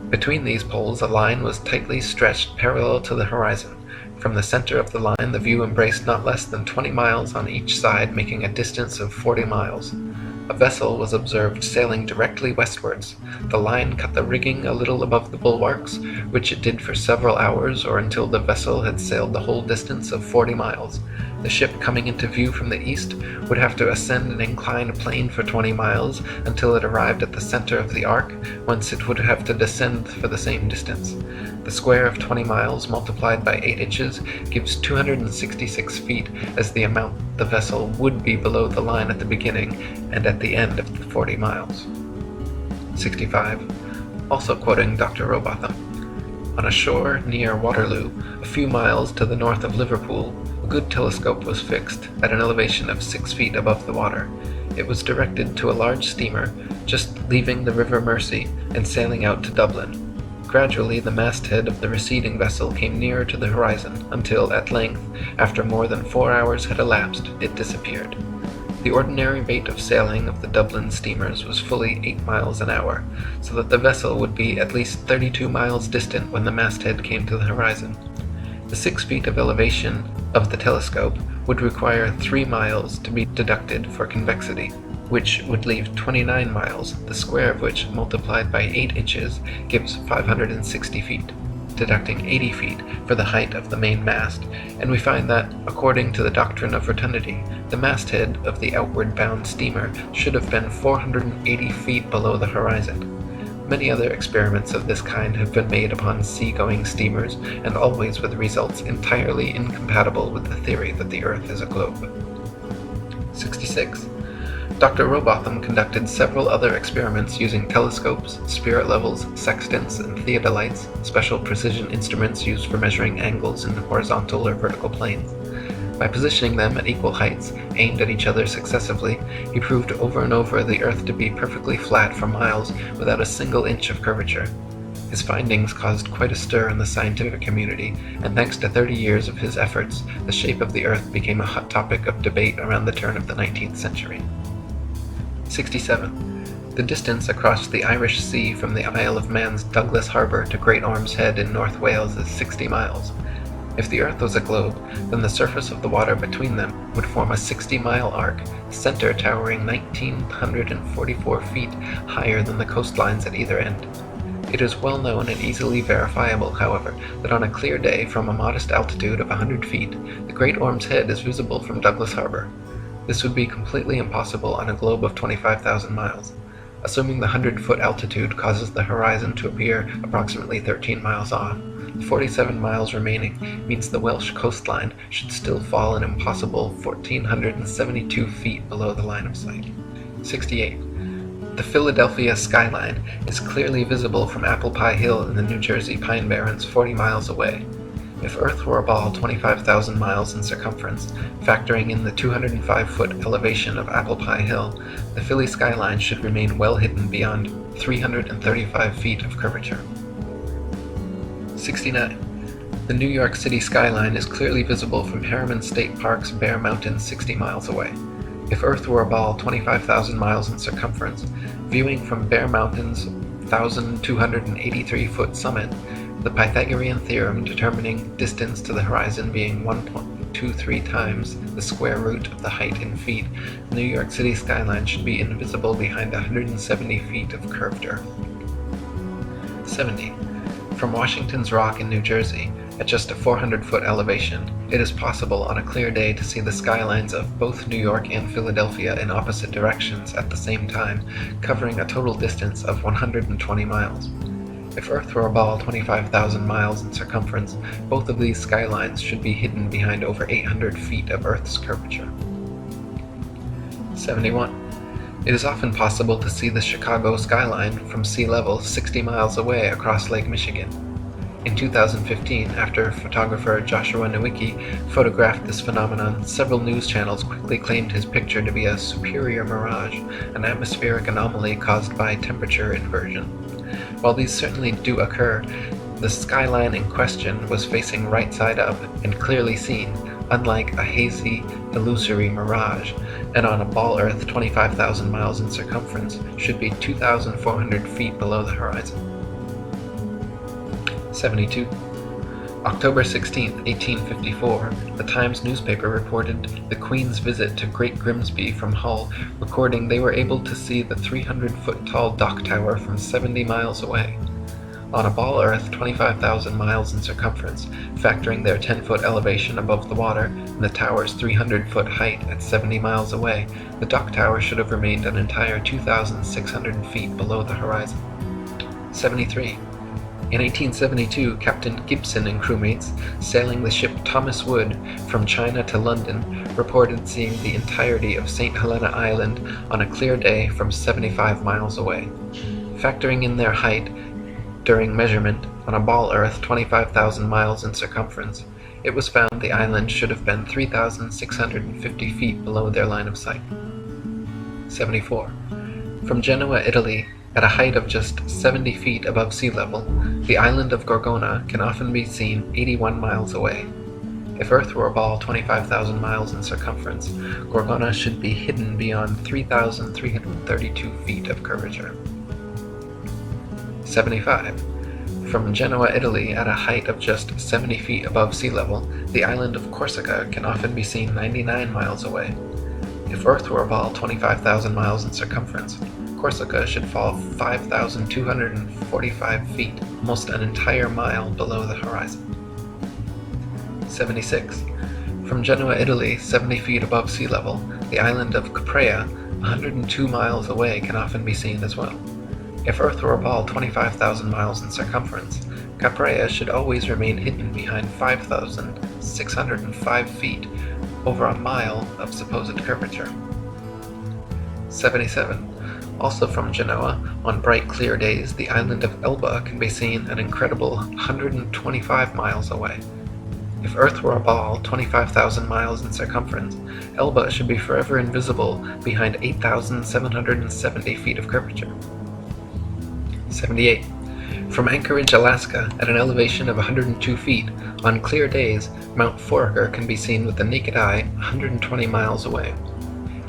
Speaker 1: Between these poles a line was tightly stretched parallel to the horizon. From the center of the line the view embraced not less than 20 miles on each side, making a distance of 40 miles. A vessel was observed sailing directly westwards. The line cut the rigging a little above the bulwarks, which it did for several hours or until the vessel had sailed the whole distance of 40 miles. The ship coming into view from the east would have to ascend an inclined plane for 20 miles until it arrived at the center of the arc, whence it would have to descend for the same distance. The square of 20 miles multiplied by 8 inches gives 266 feet as the amount the vessel would be below the line at the beginning and at the end of the 40 miles. 65. Also quoting Dr. Rowbotham, "On a shore near Waterloo, a few miles to the north of Liverpool, a good telescope was fixed at an elevation of 6 feet above the water. It was directed to a large steamer just leaving the River Mersey and sailing out to Dublin. Gradually the masthead of the receding vessel came nearer to the horizon, until at length, after more than 4 hours had elapsed, it disappeared. The ordinary rate of sailing of the Dublin steamers was fully 8 miles an hour, so that the vessel would be at least 32 miles distant when the masthead came to the horizon. The 6 feet of elevation of the telescope would require 3 miles to be deducted for convexity, which would leave 29 miles, the square of which multiplied by 8 inches gives 560 feet, deducting 80 feet for the height of the main mast, and we find that, according to the doctrine of rotundity, the masthead of the outward-bound steamer should have been 480 feet below the horizon. Many other experiments of this kind have been made upon sea-going steamers, and always with results entirely incompatible with the theory that the Earth is a globe." 66. Dr. Robotham conducted several other experiments using telescopes, spirit levels, sextants, and theodolites, special precision instruments used for measuring angles in horizontal or vertical planes. By positioning them at equal heights, aimed at each other successively, he proved over and over the Earth to be perfectly flat for miles without a single inch of curvature. His findings caused quite a stir in the scientific community, and thanks to 30 years of his efforts, the shape of the Earth became a hot topic of debate around the turn of the 19th century. 67. The distance across the Irish Sea from the Isle of Man's Douglas Harbour to Great Orme's Head in North Wales is 60 miles. If the Earth was a globe, then the surface of the water between them would form a 60-mile arc, center towering 1,944 feet higher than the coastlines at either end. It is well known and easily verifiable, however, that on a clear day from a modest altitude of 100 feet, the Great Orme's Head is visible from Douglas Harbour. This would be completely impossible on a globe of 25,000 miles. Assuming the 100-foot altitude causes the horizon to appear approximately 13 miles off, 47 miles remaining means the Welsh coastline should still fall an impossible 1,472 feet below the line of sight. 68. The Philadelphia skyline is clearly visible from Apple Pie Hill in the New Jersey Pine Barrens 40 miles away. If Earth were a ball 25,000 miles in circumference, factoring in the 205-foot elevation of Apple Pie Hill, the Philly skyline should remain well hidden beyond 335 feet of curvature. 69. The New York City skyline is clearly visible from Harriman State Park's Bear Mountain 60 miles away. If Earth were a ball 25,000 miles in circumference, viewing from Bear Mountain's 1,283-foot summit, the Pythagorean theorem determining distance to the horizon being 1.23 times the square root of the height in feet, the New York City skyline should be invisible behind 170 feet of curved Earth. 70. From Washington's Rock in New Jersey, at just a 400-foot elevation, it is possible on a clear day to see the skylines of both New York and Philadelphia in opposite directions at the same time, covering a total distance of 120 miles. If Earth were a ball 25,000 miles in circumference, both of these skylines should be hidden behind over 800 feet of Earth's curvature. 71. It is often possible to see the Chicago skyline from sea level 60 miles away across Lake Michigan. In 2015, after photographer Joshua Nowicki photographed this phenomenon, several news channels quickly claimed his picture to be a superior mirage, an atmospheric anomaly caused by temperature inversion. While these certainly do occur, the skyline in question was facing right side up and clearly seen, unlike a hazy, illusory mirage, and on a ball Earth 25,000 miles in circumference should be 2,400 feet below the horizon. 72. October 16, 1854, the Times newspaper reported the Queen's visit to Great Grimsby from Hull, recording they were able to see the 300-foot-tall dock tower from 70 miles away. On a ball Earth 25,000 miles in circumference, factoring their 10-foot elevation above the water and the tower's 300-foot height at 70 miles away, the dock tower should have remained an entire 2,600 feet below the horizon. 73. In 1872, Captain Gibson and crewmates, sailing the ship Thomas Wood from China to London, reported seeing the entirety of St. Helena Island on a clear day from 75 miles away. Factoring in their height during measurement on a ball Earth 25,000 miles in circumference, it was found the island should have been 3,650 feet below their line of sight. 74. From Genoa, Italy, at a height of just 70 feet above sea level, the island of Gorgona can often be seen 81 miles away. If Earth were a ball 25,000 miles in circumference, Gorgona should be hidden beyond 3,332 feet of curvature. 75. From Genoa, Italy, at a height of just 70 feet above sea level, the island of Corsica can often be seen 99 miles away. If Earth were a ball 25,000 miles in circumference, Corsica should fall 5,245 feet, almost an entire mile below the horizon. 76. From Genoa, Italy, 70 feet above sea level, the island of Caprea, 102 miles away, can often be seen as well. If Earth were a ball 25,000 miles in circumference, Caprea should always remain hidden behind 5,605 feet, over a mile of supposed curvature. 77. Also from Genoa, on bright clear days, the island of Elba can be seen an incredible 125 miles away. If Earth were a ball 25,000 miles in circumference, Elba should be forever invisible behind 8,770 feet of curvature. 78. From Anchorage, Alaska, at an elevation of 102 feet, on clear days, Mount Foraker can be seen with the naked eye 120 miles away.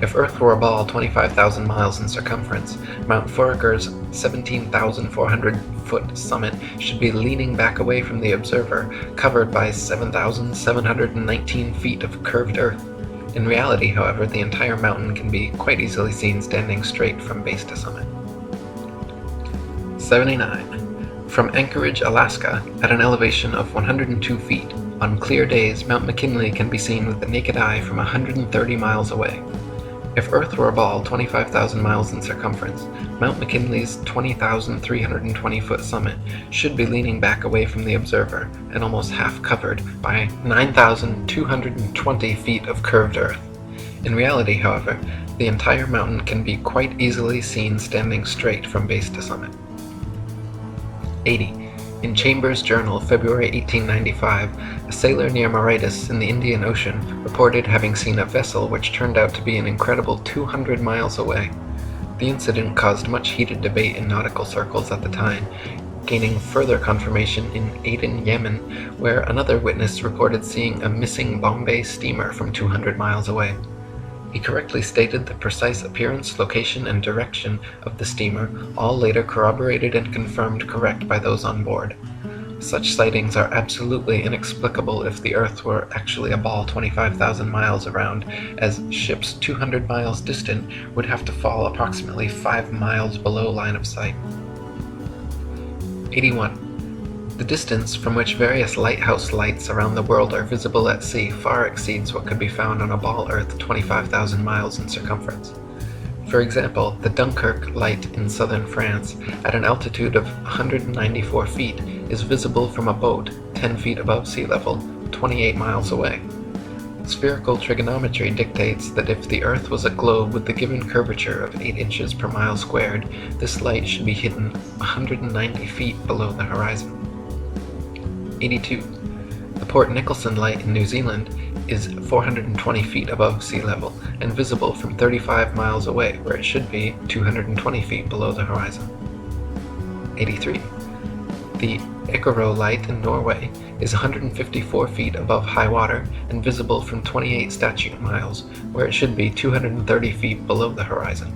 Speaker 1: If Earth were a ball 25,000 miles in circumference, Mount Foraker's 17,400-foot summit should be leaning back away from the observer, covered by 7,719 feet of curved Earth. In reality, however, the entire mountain can be quite easily seen standing straight from base to summit. 79. From Anchorage, Alaska, at an elevation of 102 feet, on clear days, Mount McKinley can be seen with the naked eye from 130 miles away. If Earth were a ball 25,000 miles in circumference, Mount McKinley's 20,320-foot summit should be leaning back away from the observer and almost half covered by 9,220 feet of curved Earth. In reality, however, the entire mountain can be quite easily seen standing straight from base to summit. 80. In Chambers' Journal, February 1895, a sailor near Mauritius in the Indian Ocean reported having seen a vessel which turned out to be an incredible 200 miles away. The incident caused much heated debate in nautical circles at the time, gaining further confirmation in Aden, Yemen, where another witness reported seeing a missing Bombay steamer from 200 miles away. He correctly stated the precise appearance, location, and direction of the steamer, all later corroborated and confirmed correct by those on board. Such sightings are absolutely inexplicable if the Earth were actually a ball 25,000 miles around, as ships 200 miles distant would have to fall approximately 5 miles below line of sight. 81. The distance from which various lighthouse lights around the world are visible at sea far exceeds what could be found on a ball Earth 25,000 miles in circumference. For example, the Dunkirk light in southern France, at an altitude of 194 feet, is visible from a boat 10 feet above sea level, 28 miles away. Spherical trigonometry dictates that if the Earth was a globe with the given curvature of 8 inches per mile squared, this light should be hidden 190 feet below the horizon. 82. The Port Nicholson light in New Zealand is 420 feet above sea level and visible from 35 miles away, where it should be 220 feet below the horizon. 83. The Icaro light in Norway is 154 feet above high water and visible from 28 statute miles, where it should be 230 feet below the horizon.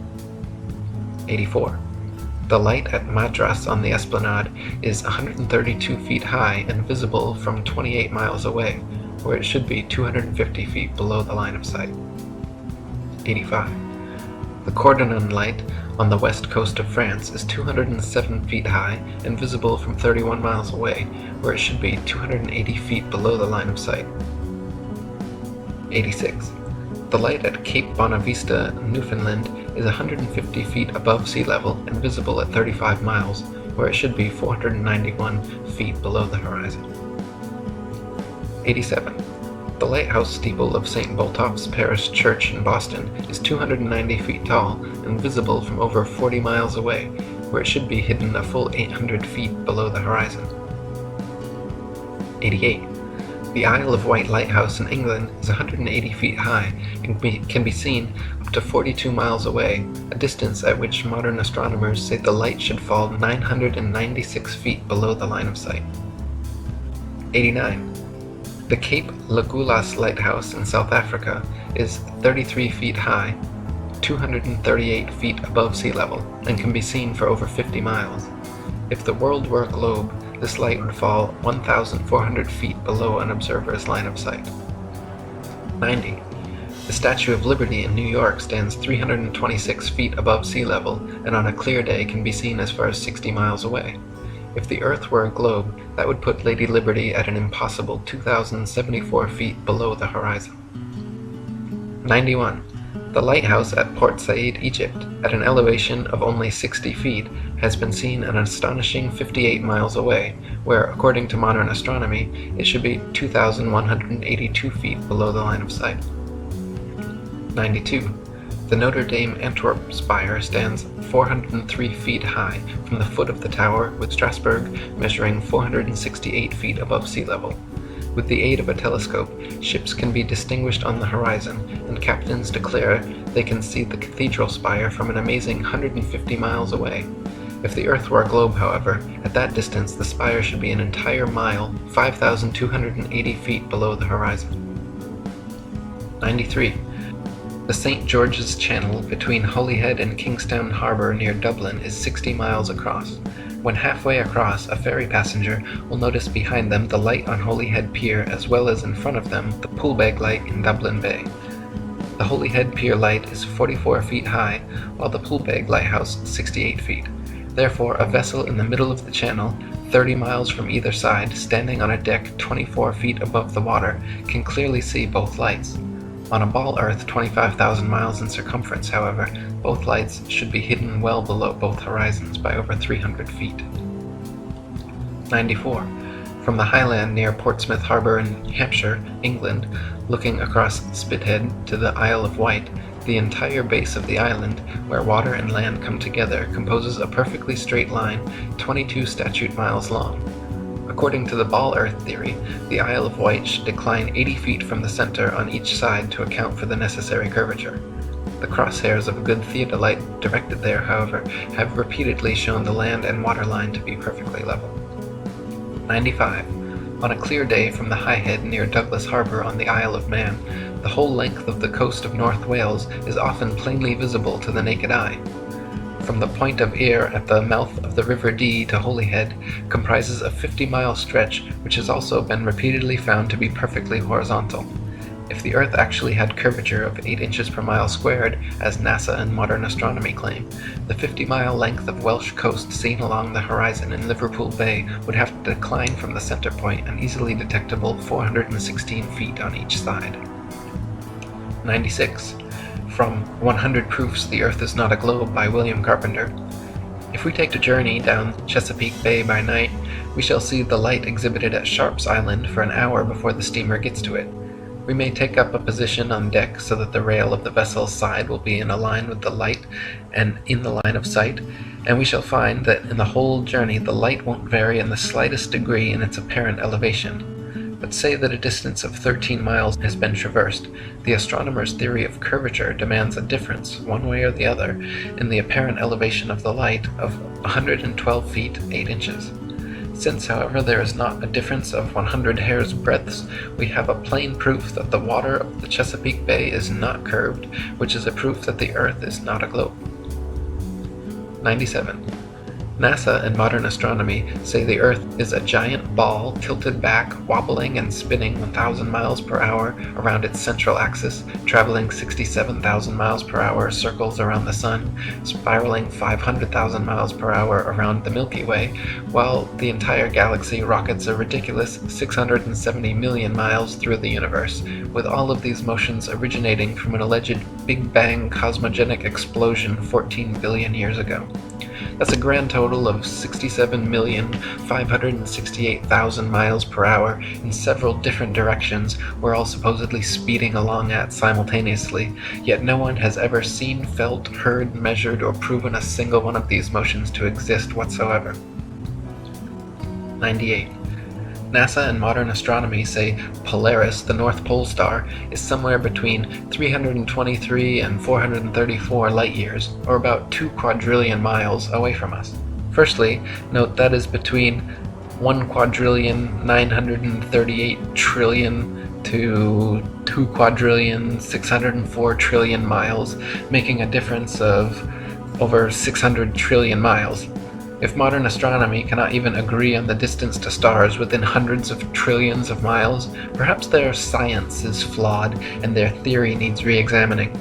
Speaker 1: 84. The light at Madras on the Esplanade is 132 feet high and visible from 28 miles away, where it should be 250 feet below the line of sight. 85. The Cordonan light on the west coast of France is 207 feet high and visible from 31 miles away, where it should be 280 feet below the line of sight. 86. The light at Cape Bonavista, Newfoundland, is 150 feet above sea level and visible at 35 miles, where it should be 491 feet below the horizon. 87. The lighthouse steeple of St. Botolph's Parish Church in Boston is 290 feet tall and visible from over 40 miles away, where it should be hidden a full 800 feet below the horizon. 88. The Isle of Wight Lighthouse in England is 180 feet high and can be seen up to 42 miles away, a distance at which modern astronomers say the light should fall 996 feet below the line of sight. 89. The Cape Lagulas Lighthouse in South Africa is 33 feet high, 238 feet above sea level, and can be seen for over 50 miles. If the world were a globe, this light would fall 1,400 feet below an observer's line of sight. 90. The Statue of Liberty in New York stands 326 feet above sea level and on a clear day can be seen as far as 60 miles away. If the Earth were a globe, that would put Lady Liberty at an impossible 2,074 feet below the horizon. 91. The lighthouse at Port Said, Egypt, at an elevation of only 60 feet, has been seen an astonishing 58 miles away, where, according to modern astronomy, it should be 2,182 feet below the line of sight. 92. The Notre Dame Antwerp spire stands 403 feet high from the foot of the tower, with Strasbourg measuring 468 feet above sea level. With the aid of a telescope, ships can be distinguished on the horizon, and captains declare they can see the cathedral spire from an amazing 150 miles away. If the Earth were a globe, however, at that distance the spire should be an entire mile, 5,280 feet below the horizon. 93. The St. George's Channel between Holyhead and Kingstown Harbour near Dublin is 60 miles across. When halfway across, a ferry passenger will notice behind them the light on Holyhead Pier, as well as in front of them the Poolbeg light in Dublin Bay. The Holyhead Pier light is 44 feet high, while the Poolbeg lighthouse 68 feet. Therefore, a vessel in the middle of the channel, 30 miles from either side, standing on a deck 24 feet above the water, can clearly see both lights. On a ball Earth 25,000 miles in circumference, however, both lights should be hidden well below both horizons by over 300 feet. 94. From the highland near Portsmouth Harbour in Hampshire, England, looking across Spithead to the Isle of Wight, the entire base of the island, where water and land come together, composes a perfectly straight line 22 statute miles long. According to the ball Earth theory, the Isle of Wight should decline 80 feet from the center on each side to account for the necessary curvature. The crosshairs of a good theodolite directed there, however, have repeatedly shown the land and water line to be perfectly level. 95. On a clear day from the High Head near Douglas Harbour on the Isle of Man, the whole length of the coast of North Wales is often plainly visible to the naked eye. From the Point of Ayr at the mouth of the River Dee to Holyhead comprises a 50-mile stretch which has also been repeatedly found to be perfectly horizontal. If the Earth actually had curvature of 8 inches per mile squared, as NASA and modern astronomy claim, the 50-mile length of Welsh coast seen along the horizon in Liverpool Bay would have to decline from the center point an easily detectable 416 feet on each side. 96. From 100 Proofs the Earth is Not a Globe by William Carpenter. If we take a journey down Chesapeake Bay by night, we shall see the light exhibited at Sharp's Island for an hour before the steamer gets to it. We may take up a position on deck so that the rail of the vessel's side will be in a line with the light and in the line of sight, and we shall find that in the whole journey the light won't vary in the slightest degree in its apparent elevation. But say that a distance of 13 miles has been traversed, the astronomer's theory of curvature demands a difference, one way or the other, in the apparent elevation of the light of 112 feet 8 inches. Since, however, there is not a difference of 100 hair's breadths, we have a plain proof that the water of the Chesapeake Bay is not curved, which is a proof that the Earth is not a globe. 97. NASA and modern astronomy say the Earth is a giant ball tilted back, wobbling and spinning 1,000 miles per hour around its central axis, traveling 67,000 miles per hour circles around the Sun, spiraling 500,000 miles per hour around the Milky Way, while the entire galaxy rockets a ridiculous 670 million miles through the universe, with all of these motions originating from an alleged Big Bang cosmogenic explosion 14 billion years ago. That's a grand total of 67,568,000 miles per hour in several different directions we're all supposedly speeding along at simultaneously, yet no one has ever seen, felt, heard, measured, or proven a single one of these motions to exist whatsoever. 98. NASA and modern astronomy say Polaris, the North Pole star, is somewhere between 323 and 434 light-years, or about 2 quadrillion miles away from us. Firstly, note that is between 1,938 trillion to 2,604 trillion miles, making a difference of over 600 trillion miles. If modern astronomy cannot even agree on the distance to stars within hundreds of trillions of miles, perhaps their science is flawed and their theory needs re-examining.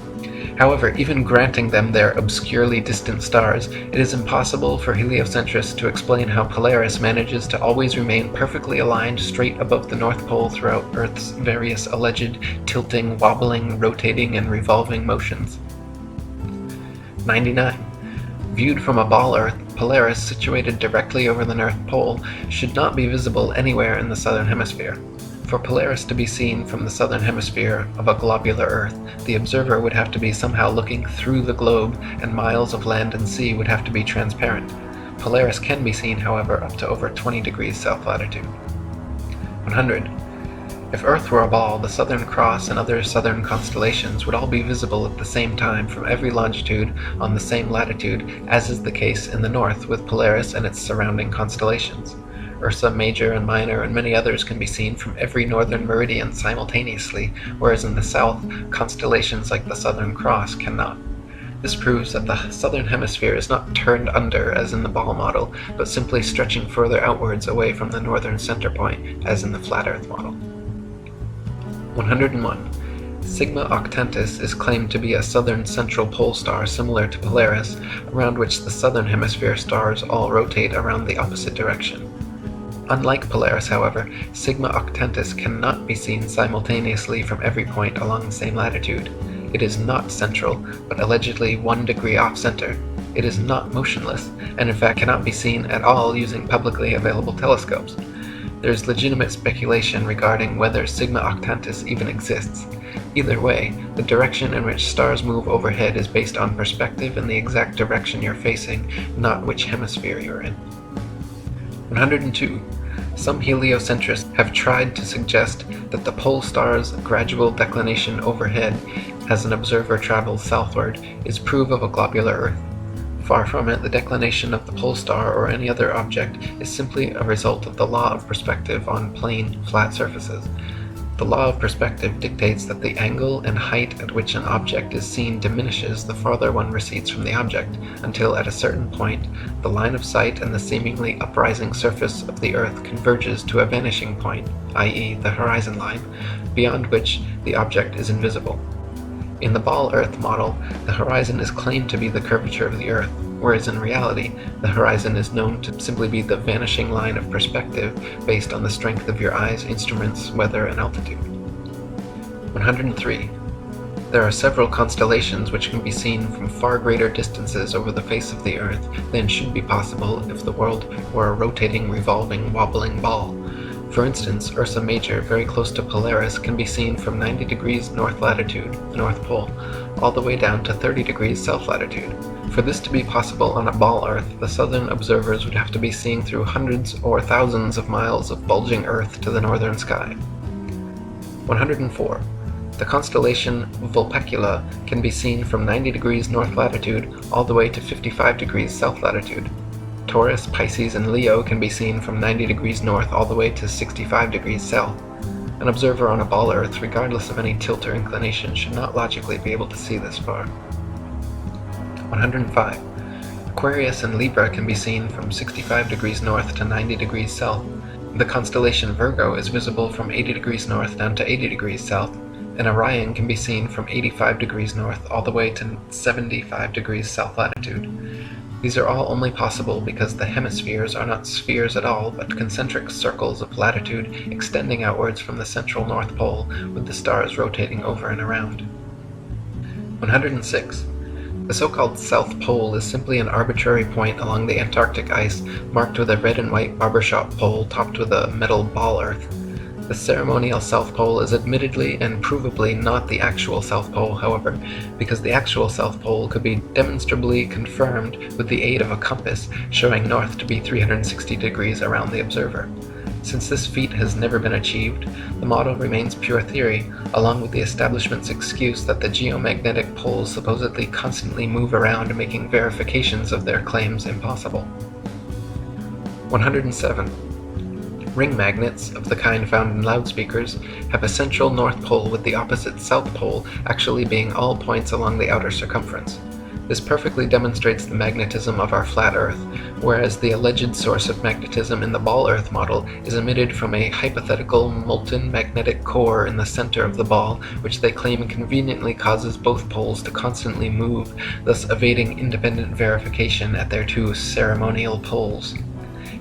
Speaker 1: However, even granting them their obscurely distant stars, it is impossible for heliocentrists to explain how Polaris manages to always remain perfectly aligned straight above the North Pole throughout Earth's various alleged tilting, wobbling, rotating, and revolving motions. 99. Viewed from a ball Earth, Polaris, situated directly over the North Pole, should not be visible anywhere in the southern hemisphere. For Polaris to be seen from the southern hemisphere of a globular Earth, the observer would have to be somehow looking through the globe, and miles of land and sea would have to be transparent. Polaris can be seen, however, up to over 20 degrees south latitude. 100. If Earth were a ball, the Southern Cross and other southern constellations would all be visible at the same time from every longitude on the same latitude, as is the case in the north with Polaris and its surrounding constellations. Ursa Major and Minor and many others can be seen from every northern meridian simultaneously, whereas in the south, constellations like the Southern Cross cannot. This proves that the southern hemisphere is not turned under as in the ball model, but simply stretching further outwards away from the northern center point as in the flat Earth model. 101. Sigma Octantis is claimed to be a southern central pole star similar to Polaris, around which the southern hemisphere stars all rotate around the opposite direction. Unlike Polaris, however, Sigma Octantis cannot be seen simultaneously from every point along the same latitude. It is not central, but allegedly 1 degree off-center. It is not motionless, and in fact cannot be seen at all using publicly available telescopes. There is legitimate speculation regarding whether Sigma Octantis even exists. Either way, the direction in which stars move overhead is based on perspective and the exact direction you're facing, not which hemisphere you're in. 102. Some heliocentrists have tried to suggest that the pole star's gradual declination overhead as an observer travels southward is proof of a globular Earth. Far from it, the declination of the pole star or any other object is simply a result of the law of perspective on plane, flat surfaces. The law of perspective dictates that the angle and height at which an object is seen diminishes the farther one recedes from the object, until at a certain point, the line of sight and the seemingly uprising surface of the Earth converges to a vanishing point, i.e. the horizon line, beyond which the object is invisible. In the ball Earth model, the horizon is claimed to be the curvature of the Earth, whereas in reality, the horizon is known to simply be the vanishing line of perspective based on the strength of your eyes, instruments, weather, and altitude. 103. There are several constellations which can be seen from far greater distances over the face of the Earth than should be possible if the world were a rotating, revolving, wobbling ball. For instance, Ursa Major, very close to Polaris, can be seen from 90 degrees north latitude, the North Pole, all the way down to 30 degrees south latitude. For this to be possible on a ball Earth, the southern observers would have to be seeing through hundreds or thousands of miles of bulging Earth to the northern sky. 104. The constellation Vulpecula can be seen from 90 degrees north latitude all the way to 55 degrees south latitude. Taurus, Pisces, and Leo can be seen from 90 degrees north all the way to 65 degrees south. An observer on a ball Earth, regardless of any tilt or inclination, should not logically be able to see this far. 105. Aquarius and Libra can be seen from 65 degrees north to 90 degrees south. The constellation Virgo is visible from 80 degrees north down to 80 degrees south, and Orion can be seen from 85 degrees north all the way to 75 degrees south latitude. These are all only possible because the hemispheres are not spheres at all, but concentric circles of latitude extending outwards from the central North Pole, with the stars rotating over and around. 106. The so-called South Pole is simply an arbitrary point along the Antarctic ice marked with a red and white barbershop pole topped with a metal ball Earth. The ceremonial South Pole is admittedly and provably not the actual South Pole, however, because the actual South Pole could be demonstrably confirmed with the aid of a compass showing north to be 360 degrees around the observer. Since this feat has never been achieved, the model remains pure theory, along with the establishment's excuse that the geomagnetic poles supposedly constantly move around, making verifications of their claims impossible. 107. Ring magnets, of the kind found in loudspeakers, have a central North Pole with the opposite South Pole actually being all points along the outer circumference. This perfectly demonstrates the magnetism of our flat Earth, whereas the alleged source of magnetism in the ball Earth model is emitted from a hypothetical molten magnetic core in the center of the ball, which they claim conveniently causes both poles to constantly move, thus evading independent verification at their two ceremonial poles.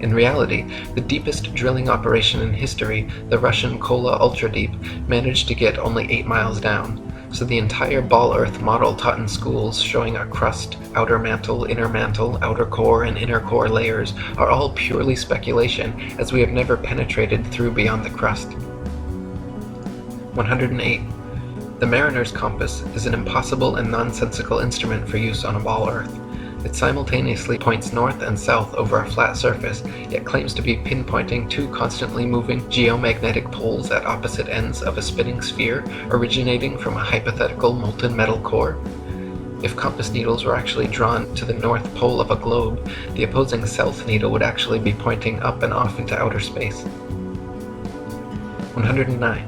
Speaker 1: In reality, the deepest drilling operation in history, the Russian Kola Ultra Deep, managed to get only 8 miles down, so the entire ball Earth model taught in schools showing a crust, outer mantle, outer core, and inner core layers are all purely speculation, as we have never penetrated through beyond the crust. 108. The mariner's compass is an impossible and nonsensical instrument for use on a ball Earth. It simultaneously points north and south over a flat surface, yet claims to be pinpointing two constantly moving geomagnetic poles at opposite ends of a spinning sphere originating from a hypothetical molten metal core. If compass needles were actually drawn to the north pole of a globe, the opposing south needle would actually be pointing up and off into outer space. 109.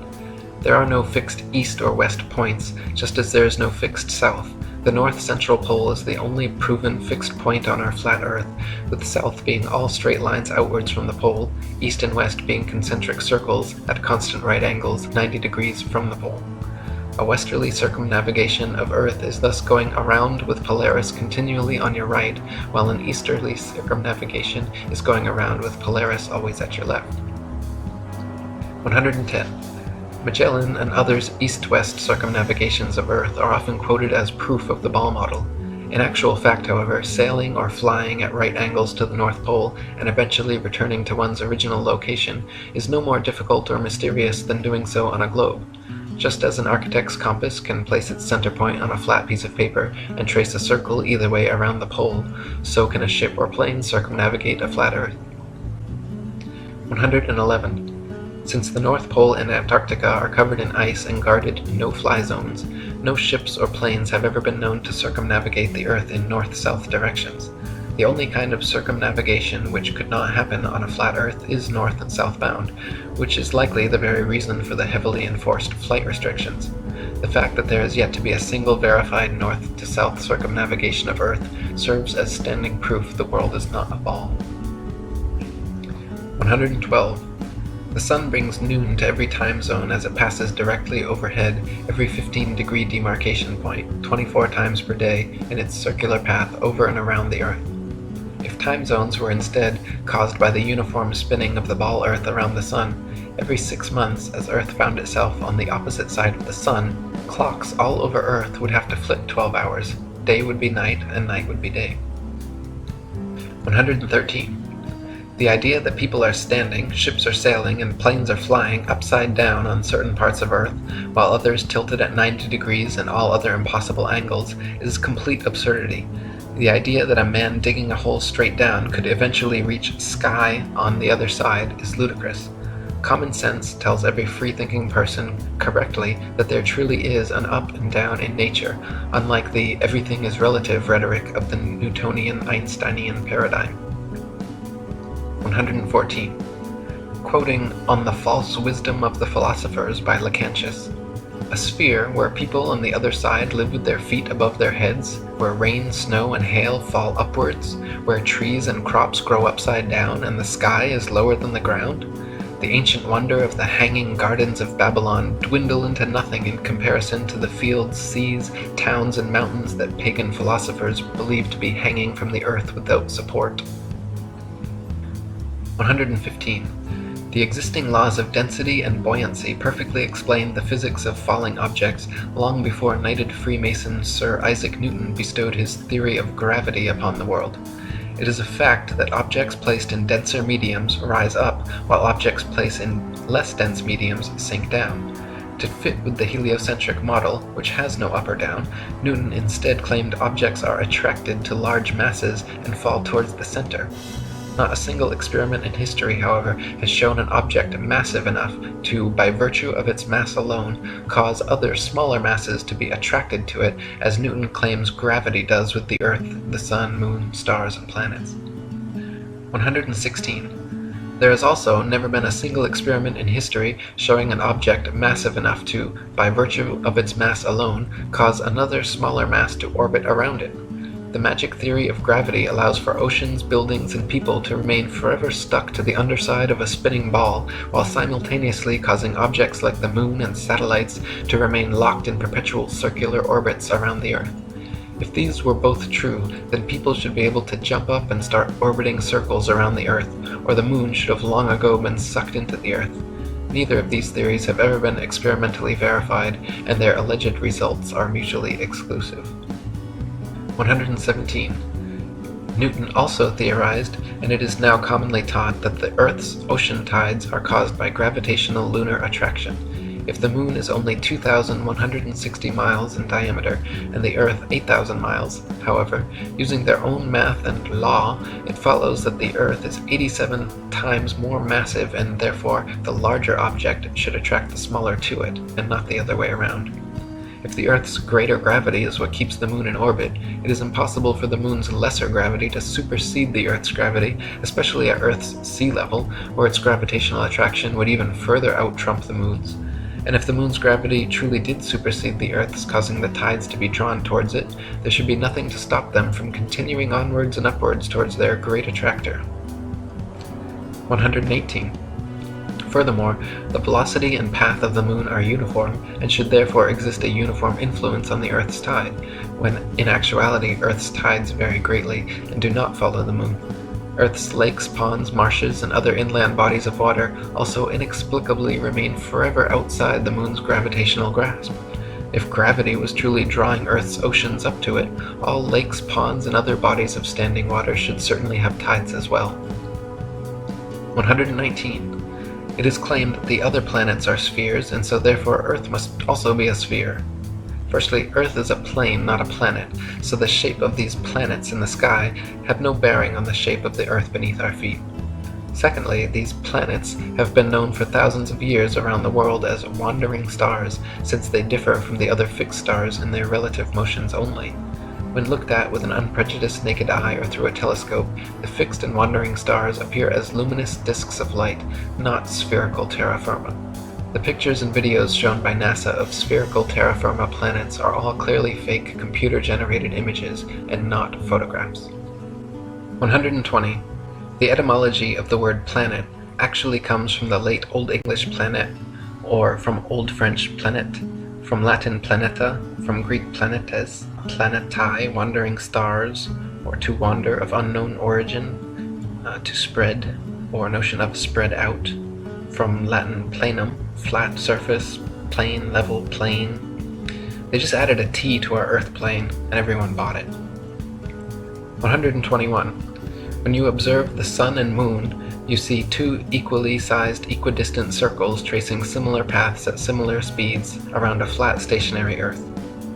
Speaker 1: There are no fixed east or west points, just as there is no fixed south. The north central pole is the only proven fixed point on our flat Earth, with south being all straight lines outwards from the pole, east and west being concentric circles at constant right angles 90 degrees from the pole. A westerly circumnavigation of Earth is thus going around with Polaris continually on your right, while an easterly circumnavigation is going around with Polaris always at your left. 110. Magellan and others' east-west circumnavigations of Earth are often quoted as proof of the ball model. In actual fact, however, sailing or flying at right angles to the North Pole and eventually returning to one's original location is no more difficult or mysterious than doing so on a globe. Just as an architect's compass can place its center point on a flat piece of paper and trace a circle either way around the pole, so can a ship or plane circumnavigate a flat Earth. 111. Since the North Pole and Antarctica are covered in ice and guarded no-fly zones, no ships or planes have ever been known to circumnavigate the Earth in north-south directions. The only kind of circumnavigation which could not happen on a flat Earth is north and southbound, which is likely the very reason for the heavily enforced flight restrictions. The fact that there is yet to be a single verified north-to-south circumnavigation of Earth serves as standing proof the world is not a ball. 112. The sun brings noon to every time zone as it passes directly overhead every 15-degree demarcation point, 24 times per day, in its circular path over and around the Earth. If time zones were instead caused by the uniform spinning of the ball Earth around the sun, every 6 months, as Earth found itself on the opposite side of the sun, clocks all over Earth would have to flip 12 hours. Day would be night, and night would be day. 113. The idea that people are standing, ships are sailing, and planes are flying upside down on certain parts of Earth, while others tilted at 90 degrees and all other impossible angles, is complete absurdity. The idea that a man digging a hole straight down could eventually reach sky on the other side is ludicrous. Common sense tells every free-thinking person correctly that there truly is an up and down in nature, unlike the everything is relative rhetoric of the Newtonian Einsteinian paradigm. 114. Quoting On the False Wisdom of the Philosophers by Lactantius. A sphere where people on the other side live with their feet above their heads, where rain, snow, and hail fall upwards, where trees and crops grow upside down and the sky is lower than the ground, the ancient wonder of the hanging gardens of Babylon dwindle into nothing in comparison to the fields, seas, towns, and mountains that pagan philosophers believe to be hanging from the earth without support. 115. The existing laws of density and buoyancy perfectly explained the physics of falling objects long before knighted Freemason Sir Isaac Newton bestowed his theory of gravity upon the world. It is a fact that objects placed in denser mediums rise up, while objects placed in less dense mediums sink down. To fit with the heliocentric model, which has no up or down, Newton instead claimed objects are attracted to large masses and fall towards the center. Not a single experiment in history, however, has shown an object massive enough to, by virtue of its mass alone, cause other smaller masses to be attracted to it, as Newton claims gravity does with the Earth, the Sun, Moon, stars, and planets. 116. There has also never been a single experiment in history showing an object massive enough to, by virtue of its mass alone, cause another smaller mass to orbit around it. The magic theory of gravity allows for oceans, buildings, and people to remain forever stuck to the underside of a spinning ball, while simultaneously causing objects like the moon and satellites to remain locked in perpetual circular orbits around the Earth. If these were both true, then people should be able to jump up and start orbiting circles around the Earth, or the moon should have long ago been sucked into the Earth. Neither of these theories have ever been experimentally verified, and their alleged results are mutually exclusive. 117. Newton also theorized, and it is now commonly taught, that the Earth's ocean tides are caused by gravitational lunar attraction. If the moon is only 2,160 miles in diameter and the Earth 8,000 miles, however, using their own math and law, it follows that the Earth is 87 times more massive and therefore the larger object should attract the smaller to it, and not the other way around. If the Earth's greater gravity is what keeps the moon in orbit, it is impossible for the moon's lesser gravity to supersede the Earth's gravity, especially at Earth's sea level, where its gravitational attraction would even further out-trump the moon's. And if the moon's gravity truly did supersede the Earth's, causing the tides to be drawn towards it, there should be nothing to stop them from continuing onwards and upwards towards their great attractor. 118. Furthermore, the velocity and path of the moon are uniform, and should therefore exist a uniform influence on the Earth's tide, when in actuality Earth's tides vary greatly and do not follow the moon. Earth's lakes, ponds, marshes, and other inland bodies of water also inexplicably remain forever outside the moon's gravitational grasp. If gravity was truly drawing Earth's oceans up to it, all lakes, ponds, and other bodies of standing water should certainly have tides as well. 119. It is claimed that the other planets are spheres, and so therefore Earth must also be a sphere. Firstly, Earth is a plane, not a planet, so the shape of these planets in the sky have no bearing on the shape of the Earth beneath our feet. Secondly, these planets have been known for thousands of years around the world as wandering stars, since they differ from the other fixed stars in their relative motions only. When looked at with an unprejudiced naked eye or through a telescope, the fixed and wandering stars appear as luminous disks of light, not spherical terra firma. The pictures and videos shown by NASA of spherical terra firma planets are all clearly fake computer-generated images and not photographs. 120. The etymology of the word planet actually comes from the late Old English planet, or from Old French planet, from Latin planeta, from Greek planetes, planetae, wandering stars, or to wander, of unknown origin, to spread, or notion of spread out, from Latin planum, flat surface, plane, level, plane. They just added a T to our Earth plane, and everyone bought it. 121. When you observe the sun and moon, you see two equally sized equidistant circles tracing similar paths at similar speeds around a flat stationary Earth.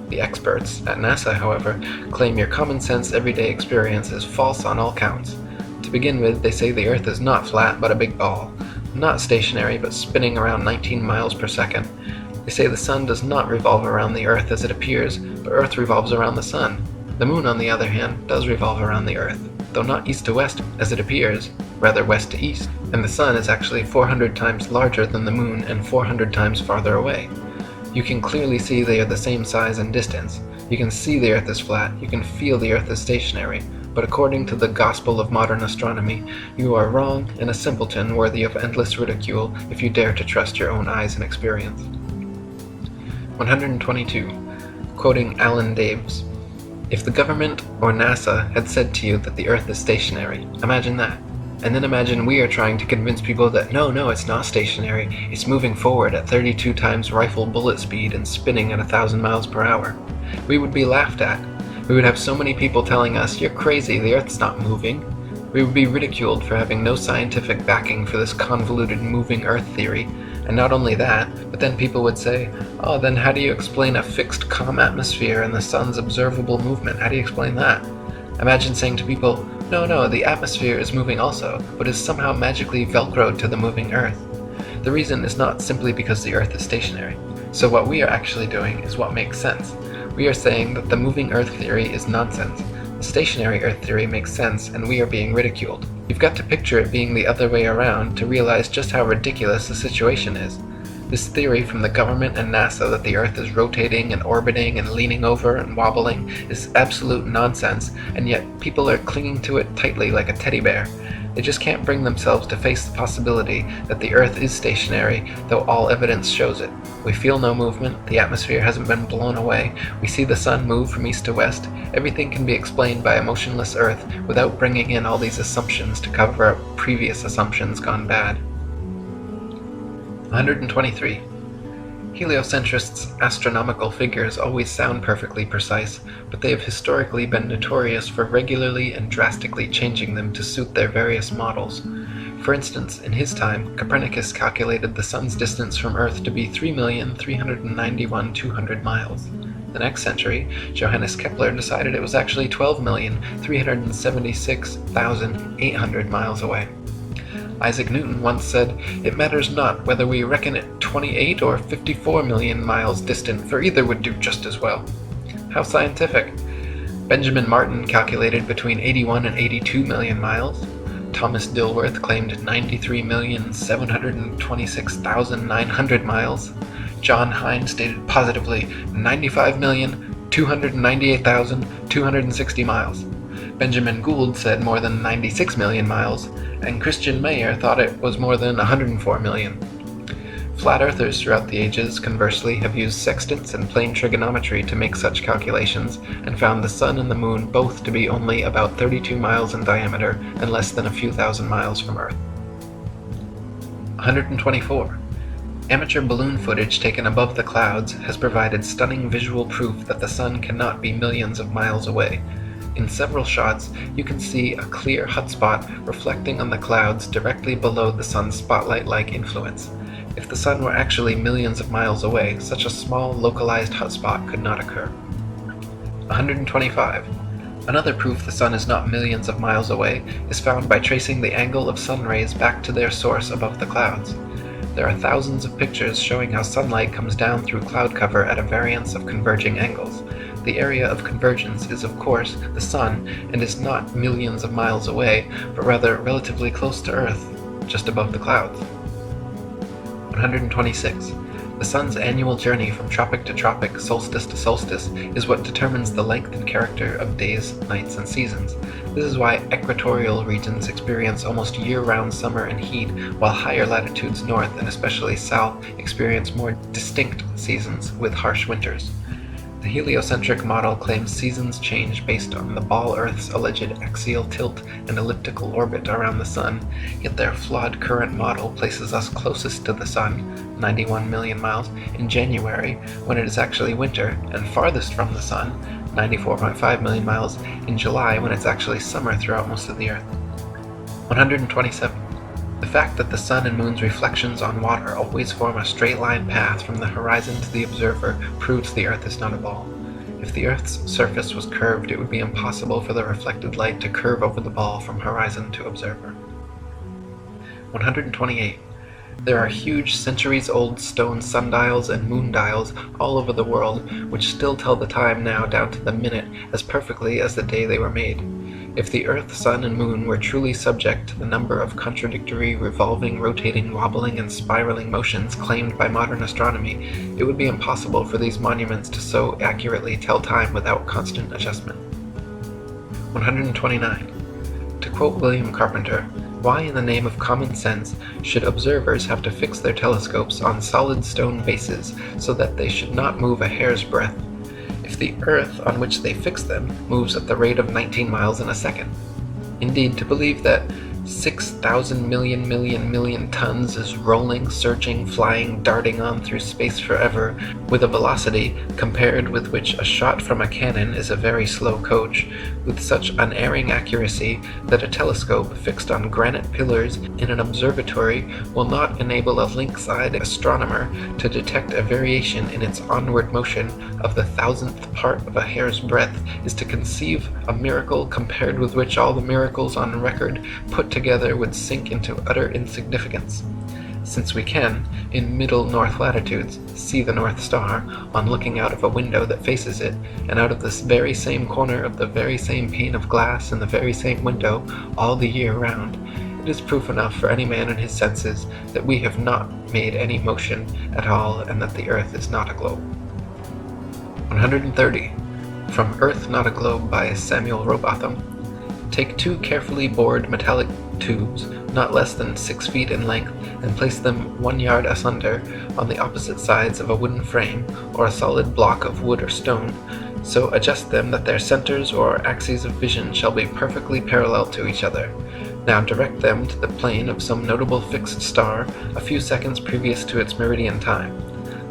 Speaker 1: The experts at NASA, however, claim your common sense everyday experience is false on all counts. To begin with, they say the Earth is not flat but a big ball, not stationary but spinning around 19 miles per second. They say the sun does not revolve around the Earth as it appears, but Earth revolves around the sun. The moon, on the other hand, does revolve around the Earth, though not east to west as it appears, rather west to east, and the sun is actually 400 times larger than the moon and 400 times farther away. You can clearly see they are the same size and distance. You can see the Earth is flat, you can feel the Earth is stationary, but according to the gospel of modern astronomy, you are wrong and a simpleton worthy of endless ridicule if you dare to trust your own eyes and experience. 122. Quoting Alan Daves, "If the government or NASA had said to you that the Earth is stationary, imagine that. And then imagine we are trying to convince people that no, it's not stationary, it's moving forward at 32 times rifle bullet speed and spinning at 1,000 miles per hour. We would be laughed at. We would have so many people telling us, you're crazy, the Earth's not moving. We would be ridiculed for having no scientific backing for this convoluted moving Earth theory. And not only that, but then people would say, oh, then how do you explain a fixed calm atmosphere and the sun's observable movement? How do you explain that? Imagine saying to people, no, the atmosphere is moving also, but is somehow magically velcroed to the moving Earth. The reason is not simply because the Earth is stationary. So what we are actually doing is what makes sense. We are saying that the moving Earth theory is nonsense. The stationary Earth theory makes sense, and we are being ridiculed. You've got to picture it being the other way around to realize just how ridiculous the situation is. This theory from the government and NASA that the Earth is rotating and orbiting and leaning over and wobbling is absolute nonsense, and yet people are clinging to it tightly like a teddy bear. They just can't bring themselves to face the possibility that the Earth is stationary, though all evidence shows it. We feel no movement, the atmosphere hasn't been blown away, we see the sun move from east to west. Everything can be explained by a motionless Earth without bringing in all these assumptions to cover up previous assumptions gone bad. 123. Heliocentrists' astronomical figures always sound perfectly precise, but they have historically been notorious for regularly and drastically changing them to suit their various models. For instance, in his time, Copernicus calculated the Sun's distance from Earth to be 3,391,200 miles. The next century, Johannes Kepler decided it was actually 12,376,800 miles away. Isaac Newton once said, "It matters not whether we reckon it 28 or 54 million miles distant, for either would do just as well." How scientific! Benjamin Martin calculated between 81 and 82 million miles. Thomas Dilworth claimed 93,726,900 miles. John Hine stated positively 95,298,260 miles. Benjamin Gould said more than 96 million miles, and Christian Mayer thought it was more than 104 million. Flat earthers throughout the ages, conversely, have used sextants and plane trigonometry to make such calculations, and found the Sun and the Moon both to be only about 32 miles in diameter and less than a few thousand miles from Earth. 124. Amateur balloon footage taken above the clouds has provided stunning visual proof that the Sun cannot be millions of miles away. In several shots, you can see a clear hotspot reflecting on the clouds directly below the Sun's spotlight-like influence. If the Sun were actually millions of miles away, such a small, localized hotspot could not occur. 125. Another proof the Sun is not millions of miles away is found by tracing the angle of sun rays back to their source above the clouds. There are thousands of pictures showing how sunlight comes down through cloud cover at a variance of converging angles. The area of convergence is, of course, the Sun, and is not millions of miles away, but rather relatively close to Earth, just above the clouds. 126. The Sun's annual journey from tropic to tropic, solstice to solstice, is what determines the length and character of days, nights, and seasons. This is why equatorial regions experience almost year-round summer and heat, while higher latitudes north and especially south experience more distinct seasons with harsh winters. The heliocentric model claims seasons change based on the ball Earth's alleged axial tilt and elliptical orbit around the Sun, yet their flawed current model places us closest to the Sun, 91 million miles, in January, when it is actually winter, and farthest from the Sun, 94.5 million miles, in July, when it's actually summer throughout most of the Earth. 127. The fact that the Sun and Moon's reflections on water always form a straight-line path from the horizon to the observer proves the Earth is not a ball. If the Earth's surface was curved, it would be impossible for the reflected light to curve over the ball from horizon to observer. 128. There are huge centuries-old stone sundials and moondials all over the world which still tell the time now down to the minute as perfectly as the day they were made. If the Earth, Sun, and Moon were truly subject to the number of contradictory, revolving, rotating, wobbling, and spiraling motions claimed by modern astronomy, it would be impossible for these monuments to so accurately tell time without constant adjustment. 129. To quote William Carpenter, "Why in the name of common sense should observers have to fix their telescopes on solid stone bases so that they should not move a hair's breadth, if the Earth on which they fix them moves at the rate of 19 miles in a second? Indeed, to believe that 6,000 million tons is rolling, surging, flying, darting on through space forever, with a velocity compared with which a shot from a cannon is a very slow coach, with such unerring accuracy that a telescope fixed on granite pillars in an observatory will not enable a lynx-eyed astronomer to detect a variation in its onward motion of the thousandth part of a hair's breadth, is to conceive a miracle compared with which all the miracles on record put together would sink into utter insignificance. Since we can, in middle north latitudes, see the North Star on looking out of a window that faces it, and out of this very same corner of the very same pane of glass in the very same window all the year round, it is proof enough for any man in his senses that we have not made any motion at all and that the Earth is not a globe. 130. From Earth Not a Globe by Samuel Robotham. Take 2 carefully bored metallic tubes, not less than 6 feet in length, and place them 1 yard asunder on the opposite sides of a wooden frame, or a solid block of wood or stone, so adjust them that their centers or axes of vision shall be perfectly parallel to each other. Now direct them to the plane of some notable fixed star a few seconds previous to its meridian time.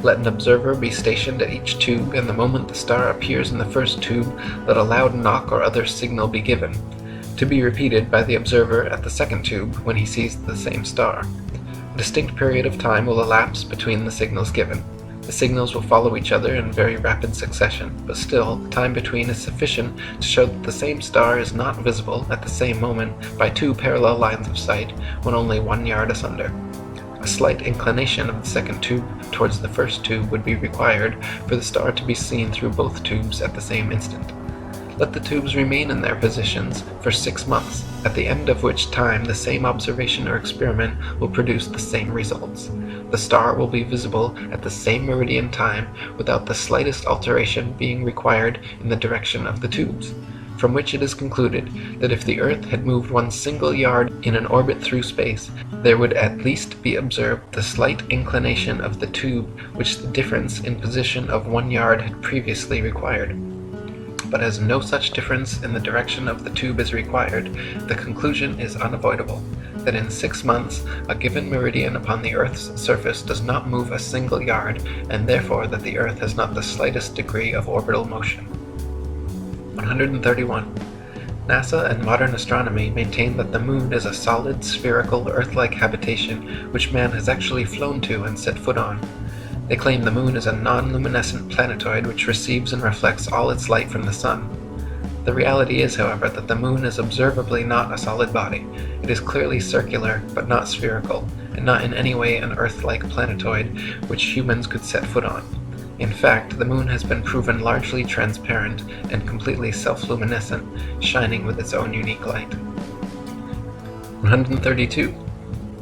Speaker 1: Let an observer be stationed at each tube, and the moment the star appears in the first tube, let a loud knock or other signal be given. to be repeated by the observer at the second tube when he sees the same star. A distinct period of time will elapse between the signals given. The signals will follow each other in very rapid succession, but still, the time between is sufficient to show that the same star is not visible at the same moment by two parallel lines of sight when only 1 yard asunder. A slight inclination of the second tube towards the first tube would be required for the star to be seen through both tubes at the same instant. Let the tubes remain in their positions for 6 months, at the end of which time the same observation or experiment will produce the same results. The star will be visible at the same meridian time without the slightest alteration being required in the direction of the tubes, from which it is concluded that if the Earth had moved 1 single yard in an orbit through space, there would at least be observed the slight inclination of the tube which the difference in position of 1 yard had previously required. But as no such difference in the direction of the tube is required, the conclusion is unavoidable, that in 6 months a given meridian upon the Earth's surface does not move a single yard, and therefore that the Earth has not the slightest degree of orbital motion. 131. NASA and modern astronomy maintain that the Moon is a solid, spherical, Earth-like habitation which man has actually flown to and set foot on. They claim the Moon is a non-luminescent planetoid which receives and reflects all its light from the Sun. The reality is, however, that the Moon is observably not a solid body. It is clearly circular, but not spherical, and not in any way an Earth-like planetoid which humans could set foot on. In fact, the Moon has been proven largely transparent and completely self-luminescent, shining with its own unique light. 132.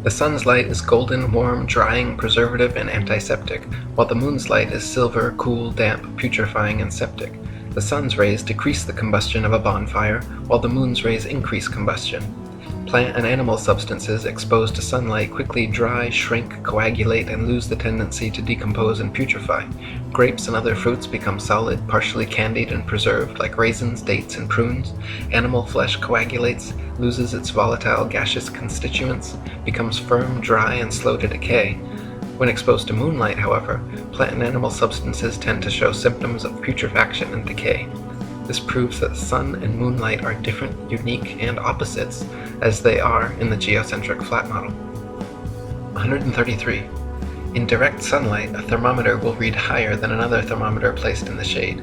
Speaker 1: The Sun's light is golden, warm, drying, preservative, and antiseptic, while the Moon's light is silver, cool, damp, putrefying, and septic. The Sun's rays decrease the combustion of a bonfire, while the Moon's rays increase combustion. Plant and animal substances exposed to sunlight quickly dry, shrink, coagulate, and lose the tendency to decompose and putrefy. Grapes and other fruits become solid, partially candied and preserved, like raisins, dates, and prunes. Animal flesh coagulates, loses its volatile gaseous constituents, becomes firm, dry, and slow to decay. When exposed to moonlight, however, plant and animal substances tend to show symptoms of putrefaction and decay. This proves that sun and moonlight are different, unique, and opposites, as they are in the geocentric flat model. 133. In direct sunlight, a thermometer will read higher than another thermometer placed in the shade,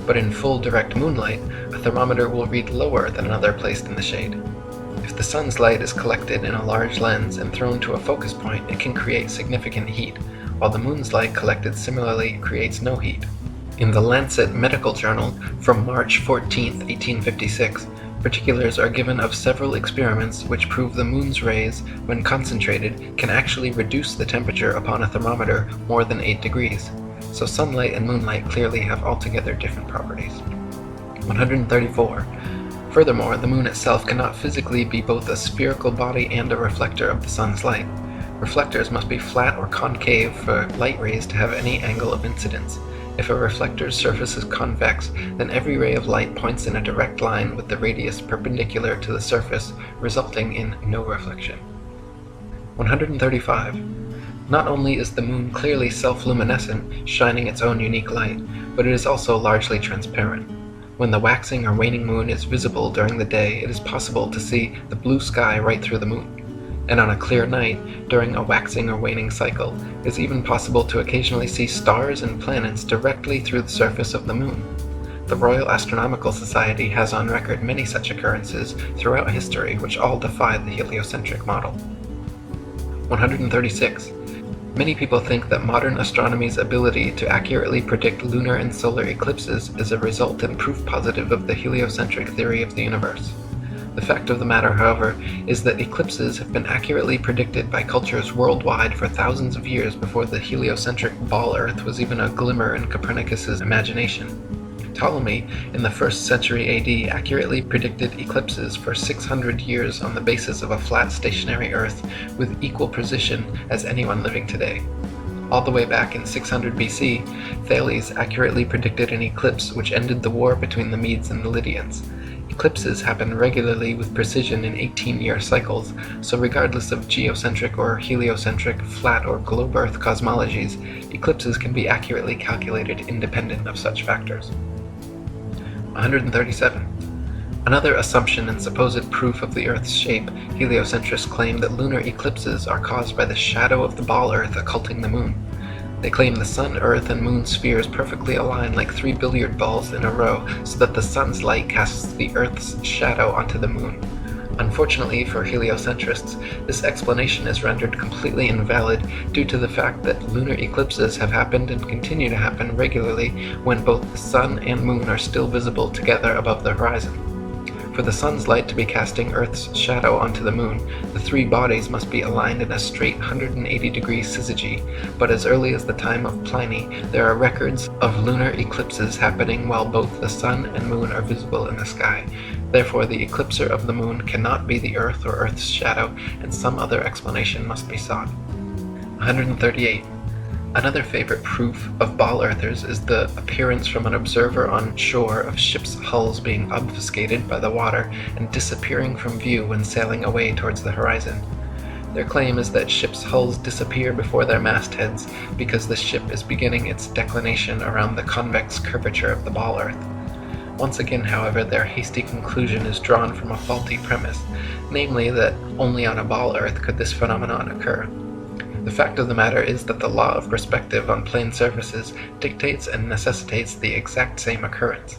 Speaker 1: but in full direct moonlight, a thermometer will read lower than another placed in the shade. If the sun's light is collected in a large lens and thrown to a focus point, it can create significant heat, while the moon's light collected similarly creates no heat. In the Lancet Medical Journal from March 14, 1856, particulars are given of several experiments which prove the moon's rays, when concentrated, can actually reduce the temperature upon a thermometer more than 8 degrees. So sunlight and moonlight clearly have altogether different properties. 134. Furthermore, the moon itself cannot physically be both a spherical body and a reflector of the sun's light. Reflectors must be flat or concave for light rays to have any angle of incidence. If a reflector's surface is convex, then every ray of light points in a direct line with the radius perpendicular to the surface, resulting in no reflection. 135. Not only is the moon clearly self-luminescent, shining its own unique light, but it is also largely transparent. When the waxing or waning moon is visible during the day, it is possible to see the blue sky right through the moon. And on a clear night, during a waxing or waning cycle, it is even possible to occasionally see stars and planets directly through the surface of the moon. The Royal Astronomical Society has on record many such occurrences throughout history which all defy the heliocentric model. 136. Many people think that modern astronomy's ability to accurately predict lunar and solar eclipses is a result and proof positive of the heliocentric theory of the universe. The fact of the matter, however, is that eclipses have been accurately predicted by cultures worldwide for thousands of years before the heliocentric ball Earth was even a glimmer in Copernicus's imagination. Ptolemy, in the 1st century AD, accurately predicted eclipses for 600 years on the basis of a flat stationary Earth with equal precision as anyone living today. All the way back in 600 BC, Thales accurately predicted an eclipse which ended the war between the Medes and the Lydians. Eclipses happen regularly with precision in 18-year cycles, so regardless of geocentric or heliocentric, flat or globe Earth cosmologies, eclipses can be accurately calculated independent of such factors. 137. Another assumption and supposed proof of the Earth's shape, heliocentrists claim that lunar eclipses are caused by the shadow of the ball Earth occulting the moon. They claim the Sun, Earth, and Moon spheres perfectly align like 3 billiard balls in a row so that the Sun's light casts the Earth's shadow onto the Moon. Unfortunately for heliocentrists, this explanation is rendered completely invalid due to the fact that lunar eclipses have happened and continue to happen regularly when both the Sun and Moon are still visible together above the horizon. For the Sun's light to be casting Earth's shadow onto the Moon, the three bodies must be aligned in a straight 180-degree syzygy, but as early as the time of Pliny, there are records of lunar eclipses happening while both the Sun and Moon are visible in the sky. Therefore, the eclipser of the Moon cannot be the Earth or Earth's shadow, and some other explanation must be sought. 138. Another favorite proof of ball earthers is the appearance from an observer on shore of ships' hulls being obfuscated by the water and disappearing from view when sailing away towards the horizon. Their claim is that ships' hulls disappear before their mastheads because the ship is beginning its declination around the convex curvature of the ball earth. Once again, however, their hasty conclusion is drawn from a faulty premise, namely that only on a ball earth could this phenomenon occur. The fact of the matter is that the law of perspective on plane surfaces dictates and necessitates the exact same occurrence.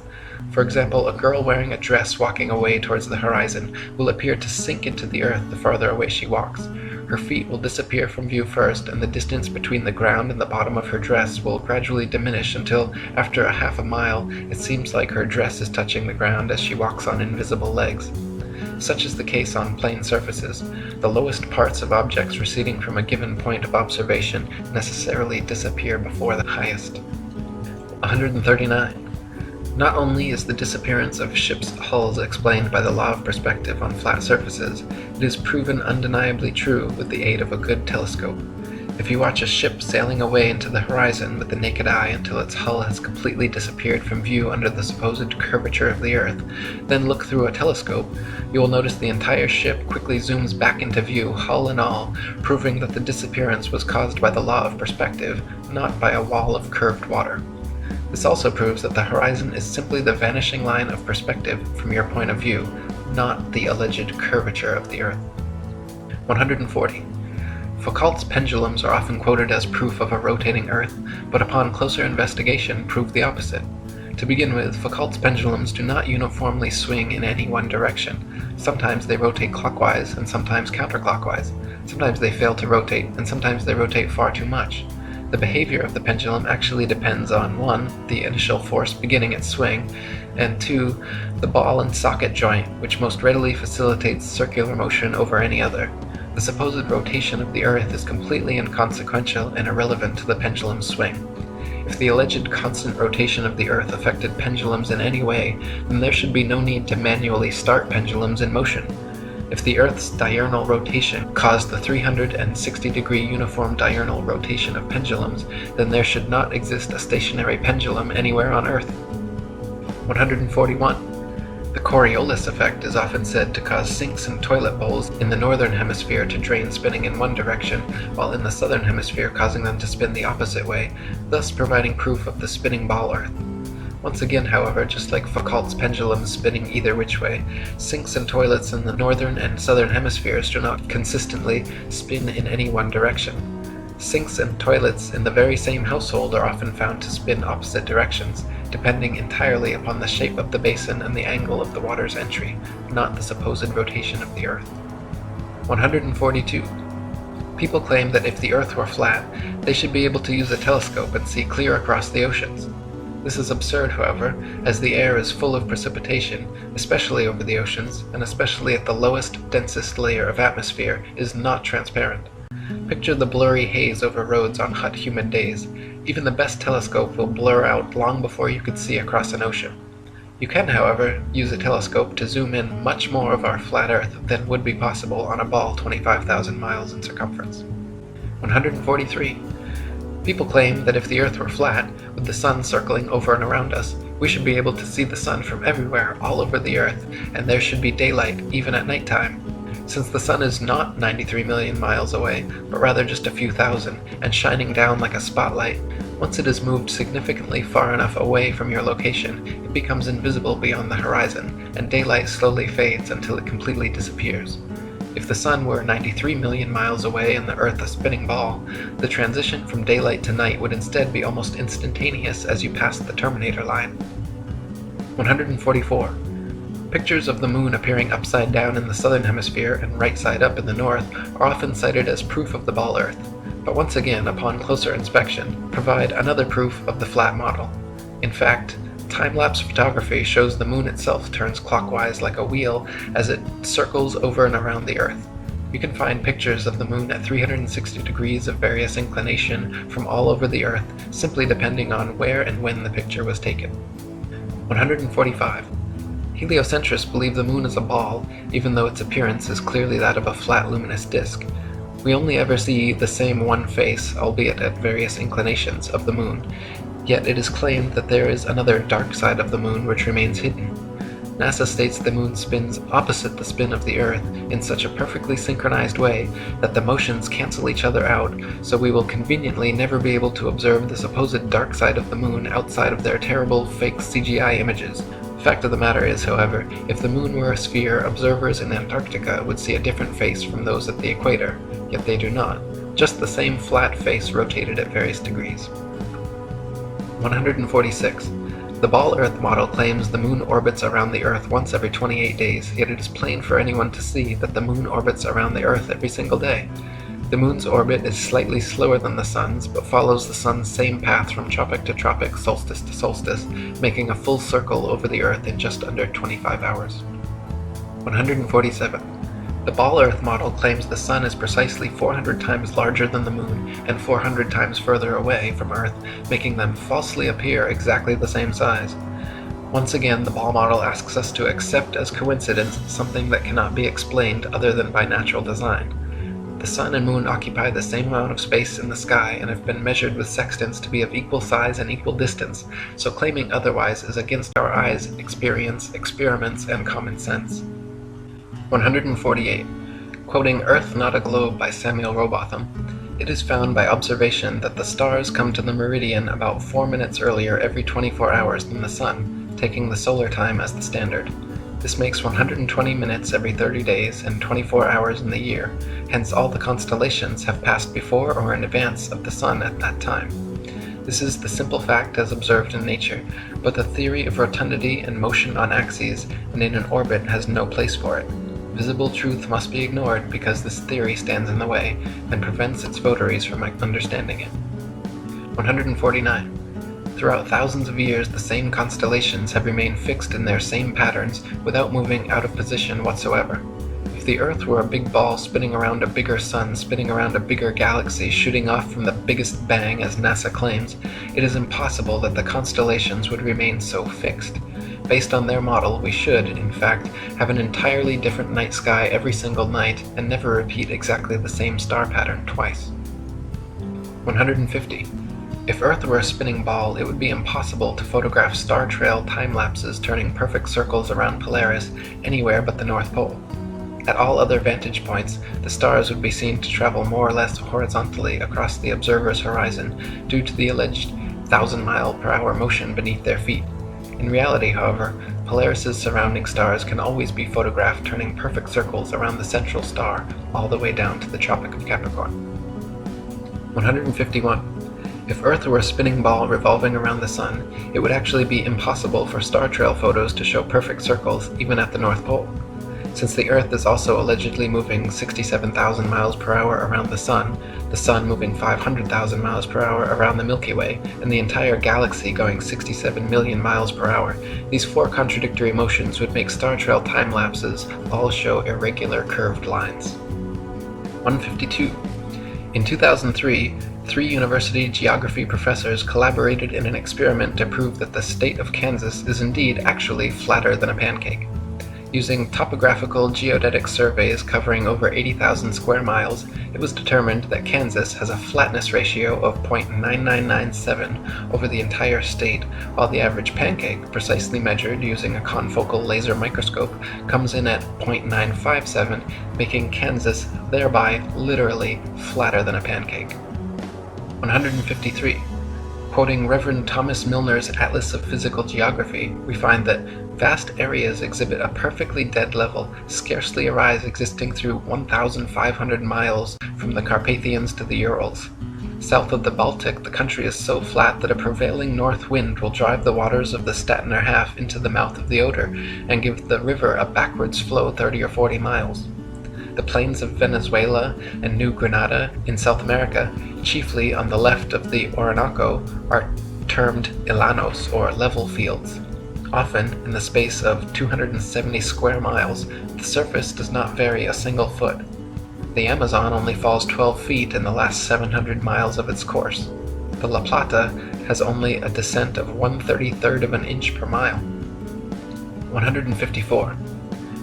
Speaker 1: For example, a girl wearing a dress walking away towards the horizon will appear to sink into the earth the farther away she walks. Her feet will disappear from view first, and the distance between the ground and the bottom of her dress will gradually diminish until, after a half a mile, it seems like her dress is touching the ground as she walks on invisible legs. Such is the case on plane surfaces. The lowest parts of objects receding from a given point of observation necessarily disappear before the highest. 139. Not only is the disappearance of ships' hulls explained by the law of perspective on flat surfaces, it is proven undeniably true with the aid of a good telescope. If you watch a ship sailing away into the horizon with the naked eye until its hull has completely disappeared from view under the supposed curvature of the Earth, then look through a telescope, you will notice the entire ship quickly zooms back into view, hull and all, proving that the disappearance was caused by the law of perspective, not by a wall of curved water. This also proves that the horizon is simply the vanishing line of perspective from your point of view, not the alleged curvature of the Earth. 140. Foucault's pendulums are often quoted as proof of a rotating Earth, but upon closer investigation prove the opposite. To begin with, Foucault's pendulums do not uniformly swing in any one direction. Sometimes they rotate clockwise and sometimes counterclockwise. Sometimes they fail to rotate, and sometimes they rotate far too much. The behavior of the pendulum actually depends on 1. The initial force beginning its swing, and 2. The ball and socket joint, which most readily facilitates circular motion over any other. The supposed rotation of the Earth is completely inconsequential and irrelevant to the pendulum's swing. If the alleged constant rotation of the Earth affected pendulums in any way, then there should be no need to manually start pendulums in motion. If the Earth's diurnal rotation caused the 360-degree uniform diurnal rotation of pendulums, then there should not exist a stationary pendulum anywhere on Earth. 141. The Coriolis effect is often said to cause sinks and toilet bowls in the northern hemisphere to drain spinning in one direction, while in the southern hemisphere causing them to spin the opposite way, thus providing proof of the spinning ball Earth. Once again, however, just like Foucault's pendulums spinning either which way, sinks and toilets in the northern and southern hemispheres do not consistently spin in any one direction. Sinks and toilets in the very same household are often found to spin opposite directions, depending entirely upon the shape of the basin and the angle of the water's entry, not the supposed rotation of the Earth. 142. People claim that if the Earth were flat, they should be able to use a telescope and see clear across the oceans. This is absurd, however, as the air is full of precipitation, especially over the oceans, and especially at the lowest, densest layer of atmosphere, is not transparent. Picture the blurry haze over roads on hot, humid days. Even the best telescope will blur out long before you could see across an ocean. You can, however, use a telescope to zoom in much more of our flat Earth than would be possible on a ball 25,000 miles in circumference. 143. People claim that if the Earth were flat, with the Sun circling over and around us, we should be able to see the Sun from everywhere all over the Earth, and there should be daylight even at nighttime. Since the Sun is not 93 million miles away, but rather just a few thousand, and shining down like a spotlight, Once it is moved significantly far enough away from your location, it becomes invisible beyond the horizon, and daylight slowly fades until it completely disappears. If the Sun were 93 million miles away and the Earth a spinning ball, the transition from daylight to night would instead be almost instantaneous as you passed the Terminator line. 144. Pictures of the Moon appearing upside down in the southern hemisphere and right side up in the north are often cited as proof of the ball Earth, but once again, upon closer inspection, provide another proof of the flat model. In fact, time-lapse photography shows the Moon itself turns clockwise like a wheel as it circles over and around the Earth. You can find pictures of the Moon at 360 degrees of various inclination from all over the Earth, simply depending on where and when the picture was taken. 145. Heliocentrists believe the Moon is a ball, even though its appearance is clearly that of a flat luminous disk. We only ever see the same one face, albeit at various inclinations, of the Moon, yet it is claimed that there is another dark side of the Moon which remains hidden. NASA states the Moon spins opposite the spin of the Earth in such a perfectly synchronized way that the motions cancel each other out, so we will conveniently never be able to observe the supposed dark side of the Moon outside of their terrible fake CGI images. The fact of the matter is, however, if the Moon were a sphere, observers in Antarctica would see a different face from those at the equator, yet they do not, just the same flat face rotated at various degrees. 146. The ball Earth model claims the Moon orbits around the Earth once every 28 days, yet it is plain for anyone to see that the Moon orbits around the Earth every single day. The Moon's orbit is slightly slower than the Sun's, but follows the Sun's same path from tropic to tropic, solstice to solstice, making a full circle over the Earth in just under 25 hours. 147. The ball Earth model claims the Sun is precisely 400 times larger than the Moon and 400 times further away from Earth, making them falsely appear exactly the same size. Once again, the ball model asks us to accept as coincidence something that cannot be explained other than by natural design. The Sun and Moon occupy the same amount of space in the sky and have been measured with sextants to be of equal size and equal distance, so claiming otherwise is against our eyes, experience, experiments, and common sense. 148. Quoting Earth Not a Globe by Samuel Rowbotham, it is found by observation that the stars come to the meridian about 4 minutes earlier every 24 hours than the Sun, taking the solar time as the standard. This makes 120 minutes every 30 days and 24 hours in the year, hence all the constellations have passed before or in advance of the Sun at that time. This is the simple fact as observed in nature, but the theory of rotundity and motion on axes and in an orbit has no place for it. Visible truth must be ignored because this theory stands in the way and prevents its votaries from understanding it. 149. Throughout thousands of years, the same constellations have remained fixed in their same patterns without moving out of position whatsoever. If the Earth were a big ball spinning around a bigger sun, spinning around a bigger galaxy, shooting off from the biggest bang as NASA claims, it is impossible that the constellations would remain so fixed. Based on their model, we should, in fact, have an entirely different night sky every single night and never repeat exactly the same star pattern twice. 150. If Earth were a spinning ball, it would be impossible to photograph star trail time-lapses turning perfect circles around Polaris anywhere but the North Pole. At all other vantage points, the stars would be seen to travel more or less horizontally across the observer's horizon due to the alleged 1,000-mile-per-hour motion beneath their feet. In reality, however, Polaris's surrounding stars can always be photographed turning perfect circles around the central star all the way down to the Tropic of Capricorn. 151. If Earth were a spinning ball revolving around the Sun, it would actually be impossible for star trail photos to show perfect circles even at the North Pole. Since the Earth is also allegedly moving 67,000 miles per hour around the Sun moving 500,000 miles per hour around the Milky Way, and the entire galaxy going 67 million miles per hour, these four contradictory motions would make star trail time lapses all show irregular curved lines. 152. In 2003, 3 university geography professors collaborated in an experiment to prove that the state of Kansas is indeed actually flatter than a pancake. Using topographical geodetic surveys covering over 80,000 square miles, it was determined that Kansas has a flatness ratio of 0.9997 over the entire state, while the average pancake, precisely measured using a confocal laser microscope, comes in at 0.957, making Kansas thereby literally flatter than a pancake. 153. Quoting Reverend Thomas Milner's Atlas of Physical Geography, we find that vast areas exhibit a perfectly dead level, scarcely a rise existing through 1,500 miles from the Carpathians to the Urals. South of the Baltic, the country is so flat that a prevailing north wind will drive the waters of the Stettiner Half into the mouth of the Oder and give the river a backwards flow 30 or 40 miles. The plains of Venezuela and New Granada in South America, chiefly on the left of the Orinoco, are termed llanos, or level fields. Often, in the space of 270 square miles, the surface does not vary a single foot. The Amazon only falls 12 feet in the last 700 miles of its course. The La Plata has only a descent of 1/33rd of an inch per mile. 154.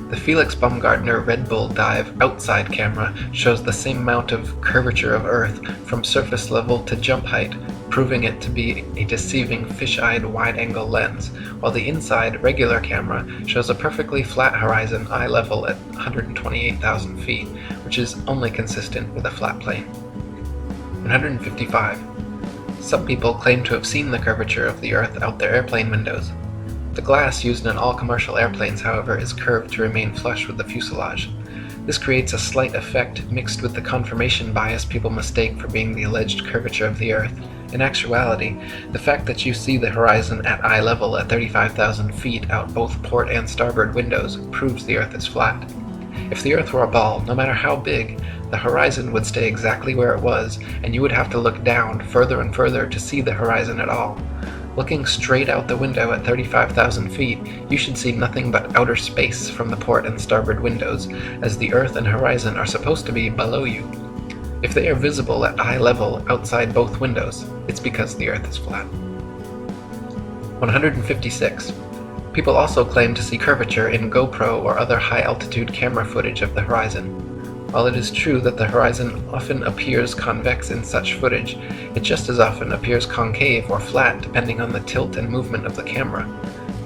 Speaker 1: The Felix Baumgartner Red Bull Dive outside camera shows the same amount of curvature of Earth from surface level to jump height, proving it to be a deceiving fish-eyed wide-angle lens, while the inside regular camera shows a perfectly flat horizon eye level at 128,000 feet, which is only consistent with a flat plane. 155. Some people claim to have seen the curvature of the Earth out their airplane windows. The glass used in all commercial airplanes, however, is curved to remain flush with the fuselage. This creates a slight effect mixed with the confirmation bias people mistake for being the alleged curvature of the Earth. In actuality, the fact that you see the horizon at eye level at 35,000 feet out both port and starboard windows proves the Earth is flat. If the Earth were a ball, no matter how big, the horizon would stay exactly where it was, and you would have to look down further and further to see the horizon at all. Looking straight out the window at 35,000 feet, you should see nothing but outer space from the port and starboard windows, as the Earth and horizon are supposed to be below you. If they are visible at eye level outside both windows, it's because the Earth is flat. 156. People also claim to see curvature in GoPro or other high-altitude camera footage of the horizon. While it is true that the horizon often appears convex in such footage, it just as often appears concave or flat depending on the tilt and movement of the camera.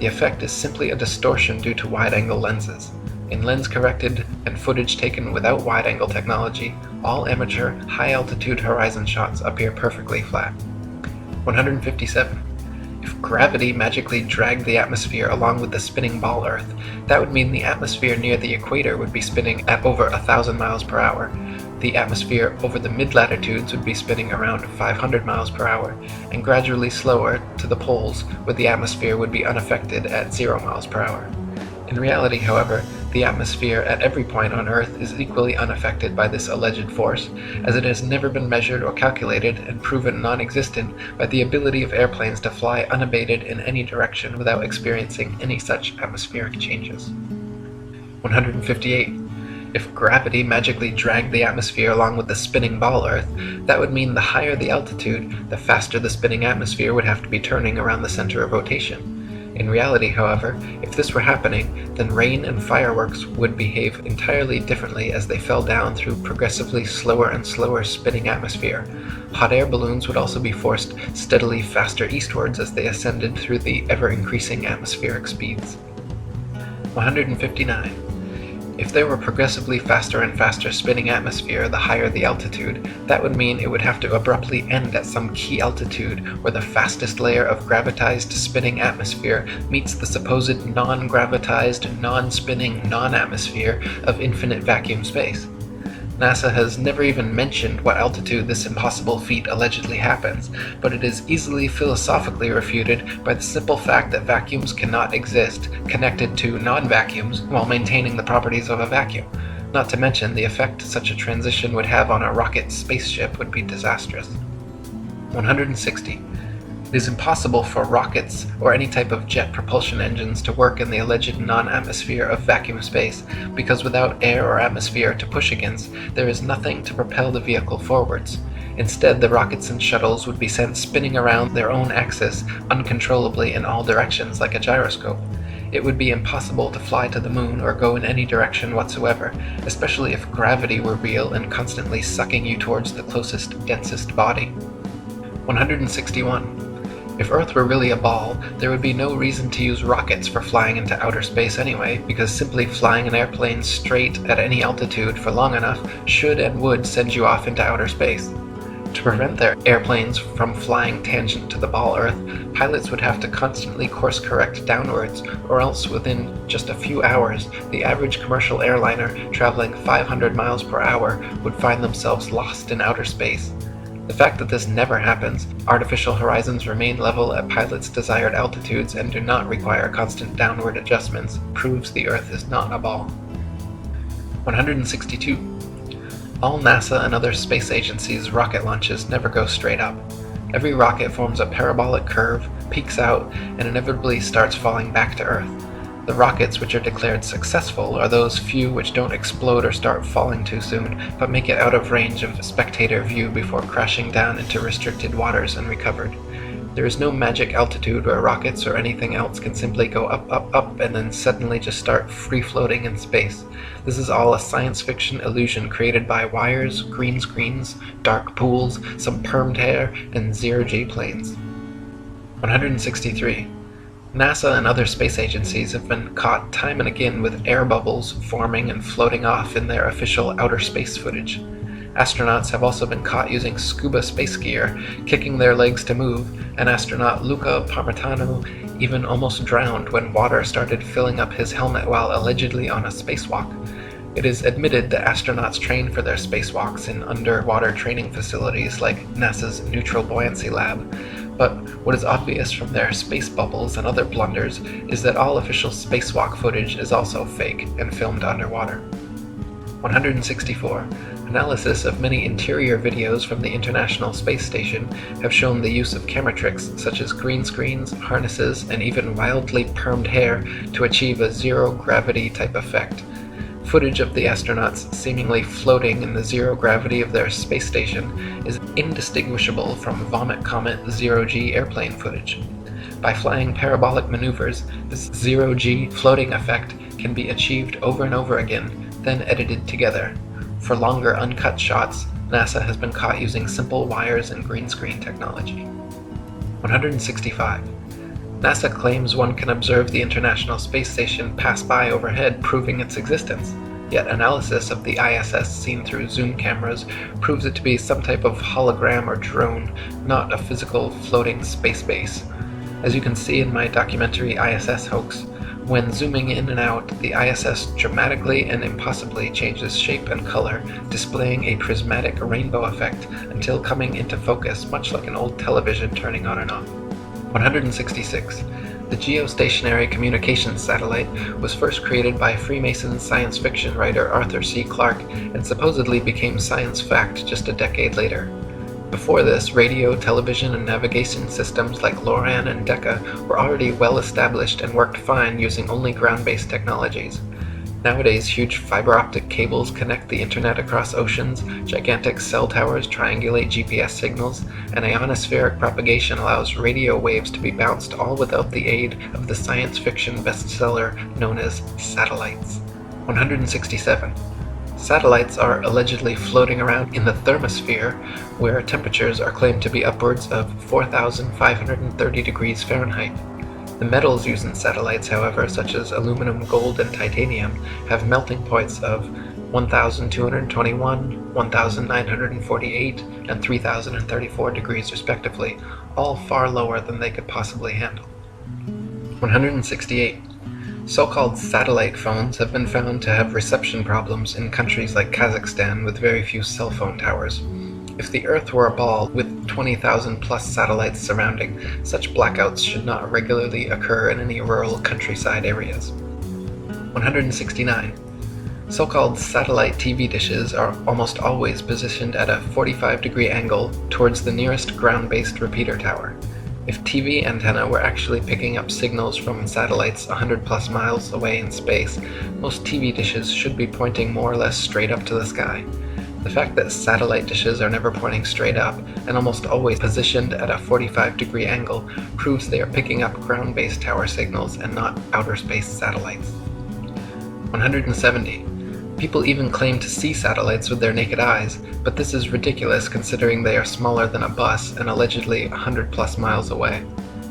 Speaker 1: The effect is simply a distortion due to wide-angle lenses. In lens-corrected and footage taken without wide-angle technology, all amateur, high-altitude horizon shots appear perfectly flat. 157. If gravity magically dragged the atmosphere along with the spinning ball Earth, that would mean the atmosphere near the equator would be spinning at over 1,000 miles per hour. The atmosphere over the mid-latitudes would be spinning around 500 miles per hour, and gradually slower to the poles, where the atmosphere would be unaffected at 0 miles per hour. In reality, however, the atmosphere at every point on Earth is equally unaffected by this alleged force, as it has never been measured or calculated and proven non-existent by the ability of airplanes to fly unabated in any direction without experiencing any such atmospheric changes. 158. If gravity magically dragged the atmosphere along with the spinning ball Earth, that would mean the higher the altitude, the faster the spinning atmosphere would have to be turning around the center of rotation. In reality, however, if this were happening, then rain and fireworks would behave entirely differently as they fell down through progressively slower and slower spinning atmosphere. Hot air balloons would also be forced steadily faster eastwards as they ascended through the ever-increasing atmospheric speeds. 159. If there were progressively faster and faster spinning atmosphere the higher the altitude, that would mean it would have to abruptly end at some key altitude where the fastest layer of gravitized spinning atmosphere meets the supposed non-gravitized, non-spinning, non-atmosphere of infinite vacuum space. NASA has never even mentioned what altitude this impossible feat allegedly happens, but it is easily philosophically refuted by the simple fact that vacuums cannot exist connected to non-vacuums while maintaining the properties of a vacuum. Not to mention the effect such a transition would have on a rocket spaceship would be disastrous. 160. It is impossible for rockets or any type of jet propulsion engines to work in the alleged non-atmosphere of vacuum space, because without air or atmosphere to push against, there is nothing to propel the vehicle forwards. Instead, the rockets and shuttles would be sent spinning around their own axis uncontrollably in all directions like a gyroscope. It would be impossible to fly to the moon or go in any direction whatsoever, especially if gravity were real and constantly sucking you towards the closest, densest body. 161. If Earth were really a ball, there would be no reason to use rockets for flying into outer space anyway, because simply flying an airplane straight at any altitude for long enough should and would send you off into outer space. To prevent their airplanes from flying tangent to the ball Earth, pilots would have to constantly course correct downwards, or else within just a few hours, the average commercial airliner traveling 500 miles per hour would find themselves lost in outer space. The fact that this never happens, artificial horizons remain level at pilots' desired altitudes and do not require constant downward adjustments, proves the Earth is not a ball. 162. All NASA and other space agencies' rocket launches never go straight up. Every rocket forms a parabolic curve, peaks out, and inevitably starts falling back to Earth. The rockets which are declared successful are those few which don't explode or start falling too soon, but make it out of range of spectator view before crashing down into restricted waters and recovered. There is no magic altitude where rockets or anything else can simply go up, up, up, and then suddenly just start free-floating in space. This is all a science fiction illusion created by wires, green screens, dark pools, some permed hair, and zero-G planes. 163. NASA and other space agencies have been caught time and again with air bubbles forming and floating off in their official outer space footage. Astronauts have also been caught using scuba space gear, kicking their legs to move, and astronaut Luca Parmitano even almost drowned when water started filling up his helmet while allegedly on a spacewalk. It is admitted that astronauts train for their spacewalks in underwater training facilities like NASA's Neutral Buoyancy Lab, but what is obvious from their space bubbles and other blunders is that all official spacewalk footage is also fake and filmed underwater. 164. Analysis of many interior videos from the International Space Station have shown the use of camera tricks such as green screens, harnesses, and even wildly permed hair to achieve a zero-gravity type effect. Footage of the astronauts seemingly floating in the zero gravity of their space station is indistinguishable from Vomit Comet zero-G airplane footage. By flying parabolic maneuvers, this zero-G floating effect can be achieved over and over again, then edited together. For longer uncut shots, NASA has been caught using simple wires and green screen technology. 165. NASA claims one can observe the International Space Station pass by overhead, proving its existence. Yet analysis of the ISS seen through zoom cameras proves it to be some type of hologram or drone, not a physical floating space base. As you can see in my documentary ISS Hoax, when zooming in and out, the ISS dramatically and impossibly changes shape and color, displaying a prismatic rainbow effect until coming into focus, much like an old television turning on and off. 166. The geostationary communications satellite was first created by Freemason science fiction writer Arthur C. Clarke and supposedly became science fact just a decade later. Before this, radio, television, and navigation systems like LORAN and Decca were already well established and worked fine using only ground-based technologies. Nowadays, huge fiber optic cables connect the internet across oceans, gigantic cell towers triangulate GPS signals, and ionospheric propagation allows radio waves to be bounced all without the aid of the science fiction bestseller known as satellites. 167. Satellites are allegedly floating around in the thermosphere, where temperatures are claimed to be upwards of 4,530 degrees Fahrenheit. The metals used in satellites, however, such as aluminum, gold, and titanium, have melting points of 1,221, 1,948, and 3,034 degrees respectively, all far lower than they could possibly handle. 168. So-called satellite phones have been found to have reception problems in countries like Kazakhstan with very few cell phone towers. If the Earth were a ball with 20,000 plus satellites surrounding, such blackouts should not regularly occur in any rural countryside areas. 169. So-called satellite TV dishes are almost always positioned at a 45-degree angle towards the nearest ground-based repeater tower. If TV antenna were actually picking up signals from satellites 100 plus miles away in space, most TV dishes should be pointing more or less straight up to the sky. The fact that satellite dishes are never pointing straight up, and almost always positioned at a 45-degree angle, proves they are picking up ground-based tower signals and not outer space satellites. 170. People even claim to see satellites with their naked eyes, but this is ridiculous considering they are smaller than a bus and allegedly 100 plus miles away.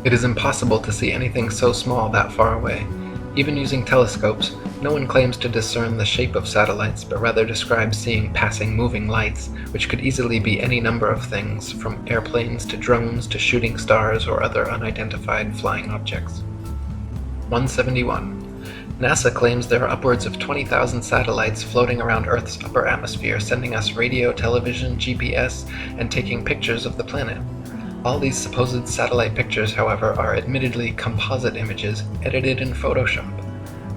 Speaker 1: It is impossible to see anything so small that far away. Even using telescopes, No one claims to discern the shape of satellites, but rather describes seeing passing moving lights, which could easily be any number of things, from airplanes to drones to shooting stars or other unidentified flying objects. 171. NASA claims there are upwards of 20,000 satellites floating around Earth's upper atmosphere, sending us radio, television, GPS, and taking pictures of the planet. All these supposed satellite pictures, however, are admittedly composite images edited in Photoshop.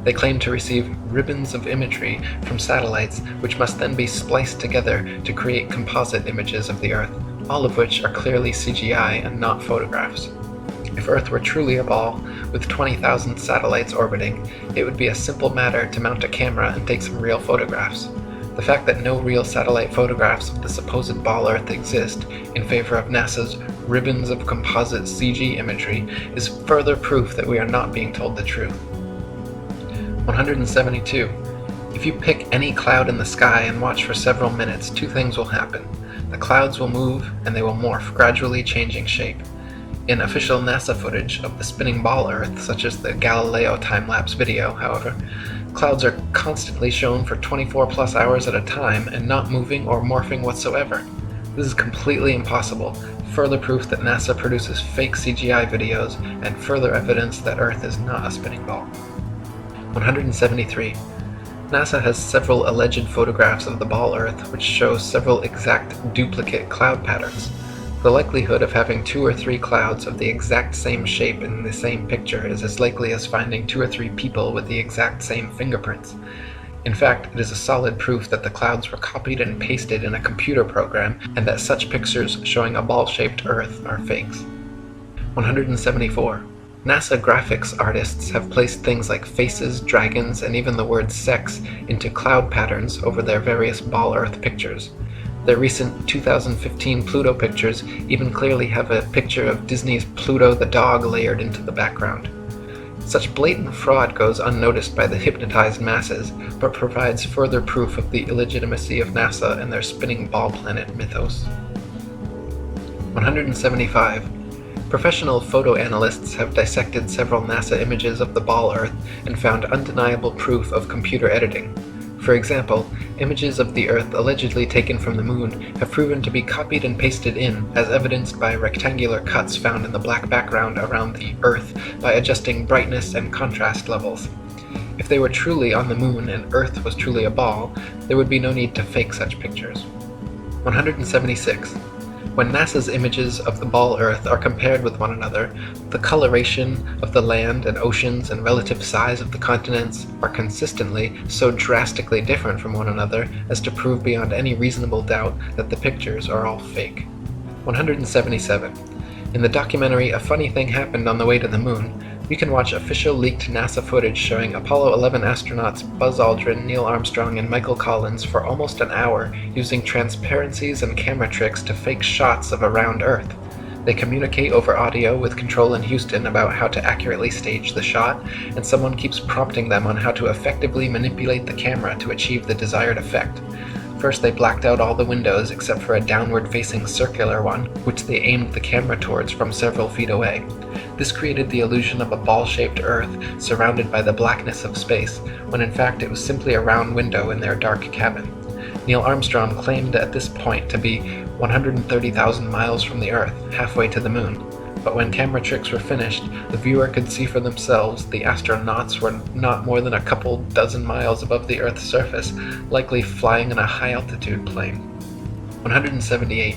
Speaker 1: They claim to receive ribbons of imagery from satellites, which must then be spliced together to create composite images of the Earth, all of which are clearly CGI and not photographs. If Earth were truly a ball, with 20,000 satellites orbiting, it would be a simple matter to mount a camera and take some real photographs. The fact that no real satellite photographs of the supposed ball Earth exist, in favor of NASA's ribbons of composite CG imagery, is further proof that we are not being told the truth. 172. If you pick any cloud in the sky and watch for several minutes, two things will happen. The clouds will move, and they will morph, gradually changing shape. In official NASA footage of the spinning ball Earth, such as the Galileo time-lapse video, however, clouds are constantly shown for 24 plus hours at a time and not moving or morphing whatsoever. This is completely impossible, further proof that NASA produces fake CGI videos, and further evidence that Earth is not a spinning ball. 173. NASA has several alleged photographs of the ball Earth which show several exact duplicate cloud patterns. The likelihood of having 2 or 3 clouds of the exact same shape in the same picture is as likely as finding 2 or 3 people with the exact same fingerprints. In fact, it is a solid proof that the clouds were copied and pasted in a computer program, and that such pictures showing a ball-shaped Earth are fakes. 174. NASA graphics artists have placed things like faces, dragons, and even the word sex into cloud patterns over their various ball Earth pictures. Their recent 2015 Pluto pictures even clearly have a picture of Disney's Pluto the dog layered into the background. Such blatant fraud goes unnoticed by the hypnotized masses, but provides further proof of the illegitimacy of NASA and their spinning ball planet mythos. 175. Professional photo analysts have dissected several NASA images of the ball Earth and found undeniable proof of computer editing. For example, images of the Earth allegedly taken from the Moon have proven to be copied and pasted in, as evidenced by rectangular cuts found in the black background around the Earth by adjusting brightness and contrast levels. If they were truly on the Moon and Earth was truly a ball, there would be no need to fake such pictures. 176. When NASA's images of the ball Earth are compared with one another, the coloration of the land and oceans and relative size of the continents are consistently so drastically different from one another as to prove beyond any reasonable doubt that the pictures are all fake. 177. In the documentary A Funny Thing Happened on the Way to the Moon, you can watch official leaked NASA footage showing Apollo 11 astronauts Buzz Aldrin, Neil Armstrong, and Michael Collins for almost an hour using transparencies and camera tricks to fake shots of a round Earth. They communicate over audio with control in Houston about how to accurately stage the shot, and someone keeps prompting them on how to effectively manipulate the camera to achieve the desired effect. First, they blacked out all the windows except for a downward-facing circular one, which they aimed the camera towards from several feet away. This created the illusion of a ball-shaped Earth surrounded by the blackness of space, when in fact it was simply a round window in their dark cabin. Neil Armstrong claimed at this point to be 130,000 miles from the Earth, halfway to the Moon. But when camera tricks were finished, the viewer could see for themselves the astronauts were not more than a couple dozen miles above the Earth's surface, likely flying in a high-altitude plane. 178.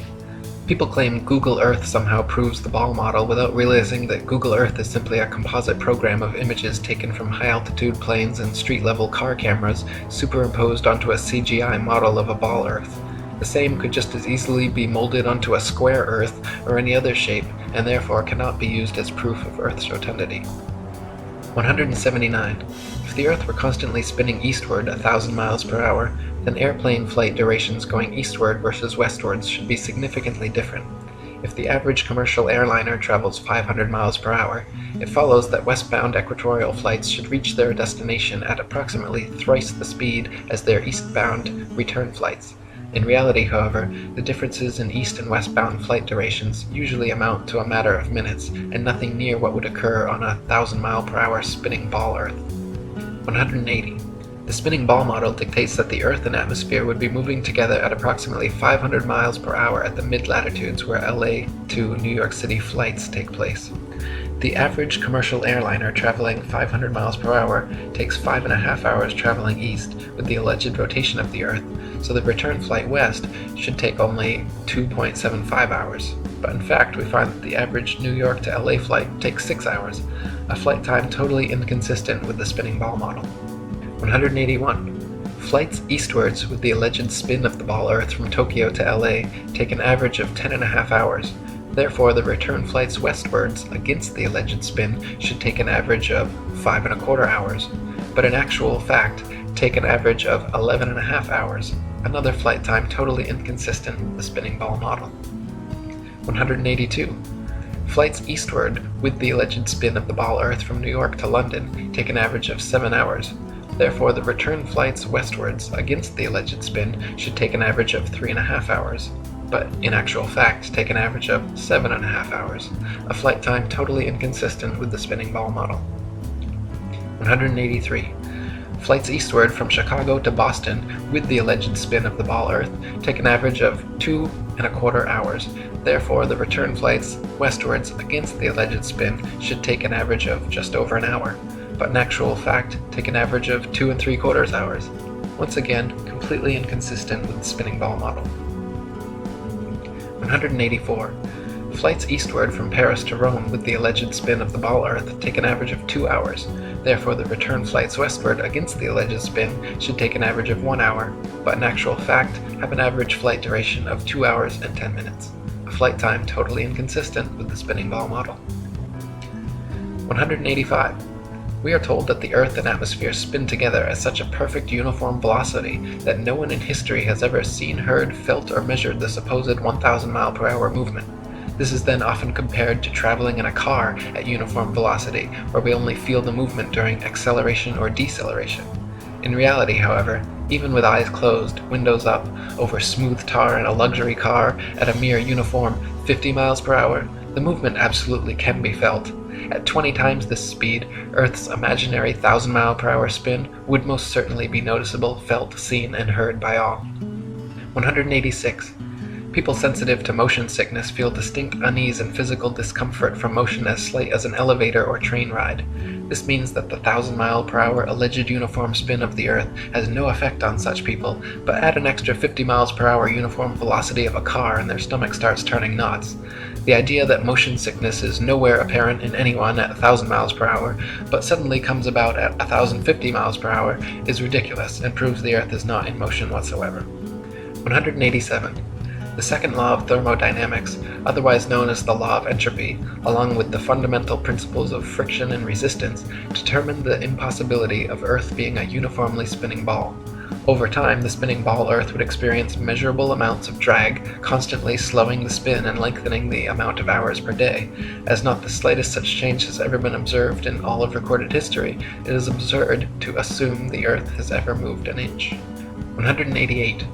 Speaker 1: People claim Google Earth somehow proves the ball model without realizing that Google Earth is simply a composite program of images taken from high-altitude planes and street-level car cameras superimposed onto a CGI model of a ball Earth. The same could just as easily be molded onto a square Earth or any other shape, and therefore cannot be used as proof of Earth's rotundity. 179. If the Earth were constantly spinning eastward 1,000 miles per hour, then airplane flight durations going eastward versus westwards should be significantly different. If the average commercial airliner travels 500 miles per hour, it follows that westbound equatorial flights should reach their destination at approximately thrice the speed as their eastbound return flights. In reality, however, the differences in east and westbound flight durations usually amount to a matter of minutes, and nothing near what would occur on a 1,000 mile per hour spinning ball Earth. 180. The spinning ball model dictates that the Earth and atmosphere would be moving together at approximately 500 miles per hour at the mid-latitudes where LA to New York City flights take place. The average commercial airliner traveling 500 miles per hour takes 5.5 hours traveling east with the alleged rotation of the Earth, so the return flight west should take only 2.75 hours. But in fact, we find that the average New York to LA flight takes 6 hours, a flight time totally inconsistent with the spinning ball model. 181. Flights eastwards with the alleged spin of the ball Earth from Tokyo to LA take an average of 10.5 hours. Therefore, the return flights westwards against the alleged spin should take an average of 5.25 hours, but in actual fact take an average of 11.5 hours, another flight time totally inconsistent with the spinning ball model. 182. Flights eastward with the alleged spin of the ball Earth from New York to London take an average of 7 hours. Therefore, the return flights westwards against the alleged spin should take an average of 3.5 hours, but in actual fact take an average of 7.5 hours, a flight time totally inconsistent with the spinning ball model. 183. Flights eastward from Chicago to Boston with the alleged spin of the ball Earth take an average of 2.25 hours. Therefore, the return flights westwards against the alleged spin should take an average of just over an hour, but in actual fact take an average of 2.75 hours. Once again, completely inconsistent with the spinning ball model. 184. Flights eastward from Paris to Rome with the alleged spin of the ball Earth take an average of 2 hours. Therefore, the return flights westward against the alleged spin should take an average of 1 hour, but in actual fact have an average flight duration of 2 hours and 10 minutes, a flight time totally inconsistent with the spinning ball model. 185. We are told that the Earth and atmosphere spin together at such a perfect uniform velocity that no one in history has ever seen, heard, felt, or measured the supposed 1,000 mile per hour movement. This is then often compared to traveling in a car at uniform velocity, where we only feel the movement during acceleration or deceleration. In reality, however, even with eyes closed, windows up, over smooth tar in a luxury car at a mere uniform 50 miles per hour, the movement absolutely can be felt. At 20 times this speed, Earth's imaginary 1,000 mile per hour spin would most certainly be noticeable, felt, seen, and heard by all. 186. People sensitive to motion sickness feel distinct unease and physical discomfort from motion as slight as an elevator or train ride. This means that the 1,000 mile per hour alleged uniform spin of the Earth has no effect on such people, but add an extra 50 miles per hour uniform velocity of a car and their stomach starts turning knots. The idea that motion sickness is nowhere apparent in anyone at 1,000 miles per hour, but suddenly comes about at 1,050 miles per hour is ridiculous and proves the Earth is not in motion whatsoever. 187. The second law of thermodynamics, otherwise known as the law of entropy, along with the fundamental principles of friction and resistance, determine the impossibility of Earth being a uniformly spinning ball. Over time, the spinning ball Earth would experience measurable amounts of drag, constantly slowing the spin and lengthening the amount of hours per day. As not the slightest such change has ever been observed in all of recorded history, it is absurd to assume the Earth has ever moved an inch. 188.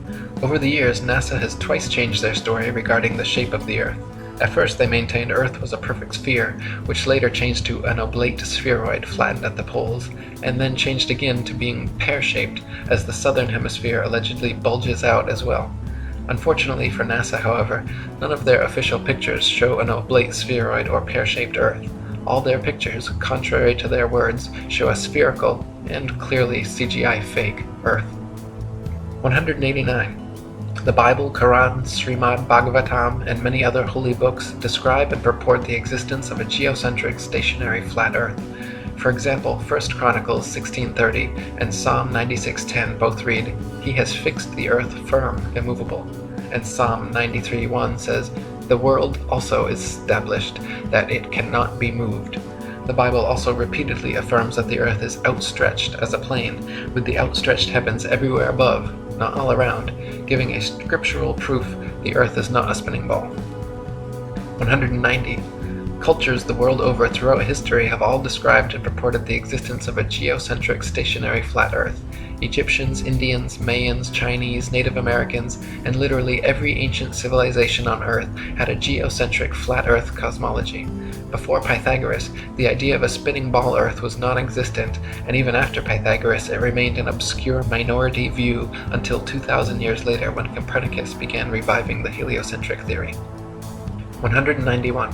Speaker 1: Over the years, NASA has twice changed their story regarding the shape of the Earth. At first, they maintained Earth was a perfect sphere, which later changed to an oblate spheroid flattened at the poles, and then changed again to being pear-shaped, as the southern hemisphere allegedly bulges out as well. Unfortunately for NASA, however, none of their official pictures show an oblate spheroid or pear-shaped Earth. All their pictures, contrary to their words, show a spherical, and clearly CGI fake, Earth. 189. The Bible, Quran, Srimad Bhagavatam, and many other holy books describe and purport the existence of a geocentric stationary flat Earth. For example, 1 Chronicles 16:30 and Psalm 96:10 both read, "He has fixed the earth firm, immovable." And Psalm 93:1 says, "The world also is established, that it cannot be moved." The Bible also repeatedly affirms that the earth is outstretched as a plane, with the outstretched heavens everywhere above, not all around, giving a scriptural proof the earth is not a spinning ball. 190. Cultures the world over throughout history have all described and purported the existence of a geocentric stationary flat earth. Egyptians, Indians, Mayans, Chinese, Native Americans, and literally every ancient civilization on Earth had a geocentric flat Earth cosmology. Before Pythagoras, the idea of a spinning ball Earth was non-existent, and even after Pythagoras it remained an obscure minority view until 2,000 years later when Copernicus began reviving the heliocentric theory. 191.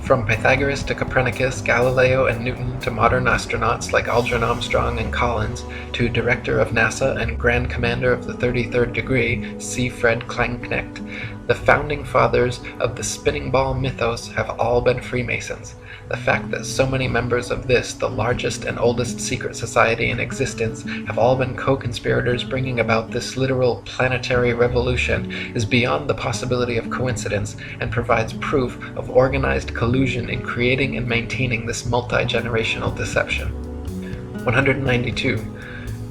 Speaker 1: From Pythagoras to Copernicus, Galileo and Newton to modern astronauts like Aldrin Armstrong and Collins, to Director of NASA and Grand Commander of the 33rd Degree, C. Fred Klangknecht, the founding fathers of the spinning ball mythos have all been Freemasons. The fact that so many members of this, the largest and oldest secret society in existence, have all been co-conspirators bringing about this literal planetary revolution is beyond the possibility of coincidence and provides proof of organized collusion in creating and maintaining this multi-generational deception. 192.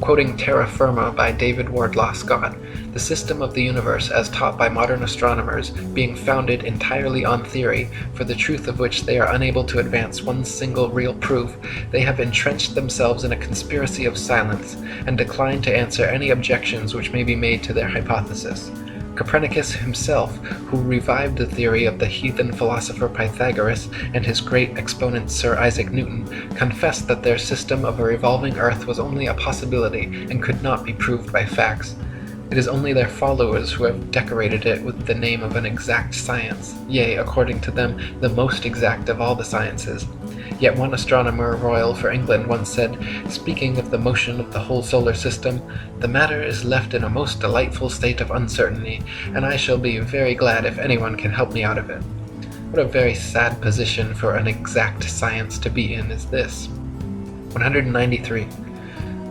Speaker 1: Quoting Terra Firma by David Wardlaw Scott, the system of the universe as taught by modern astronomers being founded entirely on theory, for the truth of which they are unable to advance one single real proof, they have entrenched themselves in a conspiracy of silence, and decline to answer any objections which may be made to their hypothesis. Copernicus himself, who revived the theory of the heathen philosopher Pythagoras and his great exponent Sir Isaac Newton, confessed that their system of a revolving earth was only a possibility and could not be proved by facts. It is only their followers who have decorated it with the name of an exact science, yea, according to them, the most exact of all the sciences. Yet one astronomer royal for England once said, speaking of the motion of the whole solar system, "The matter is left in a most delightful state of uncertainty, and I shall be very glad if anyone can help me out of it." What a very sad position for an exact science to be in is this. 193.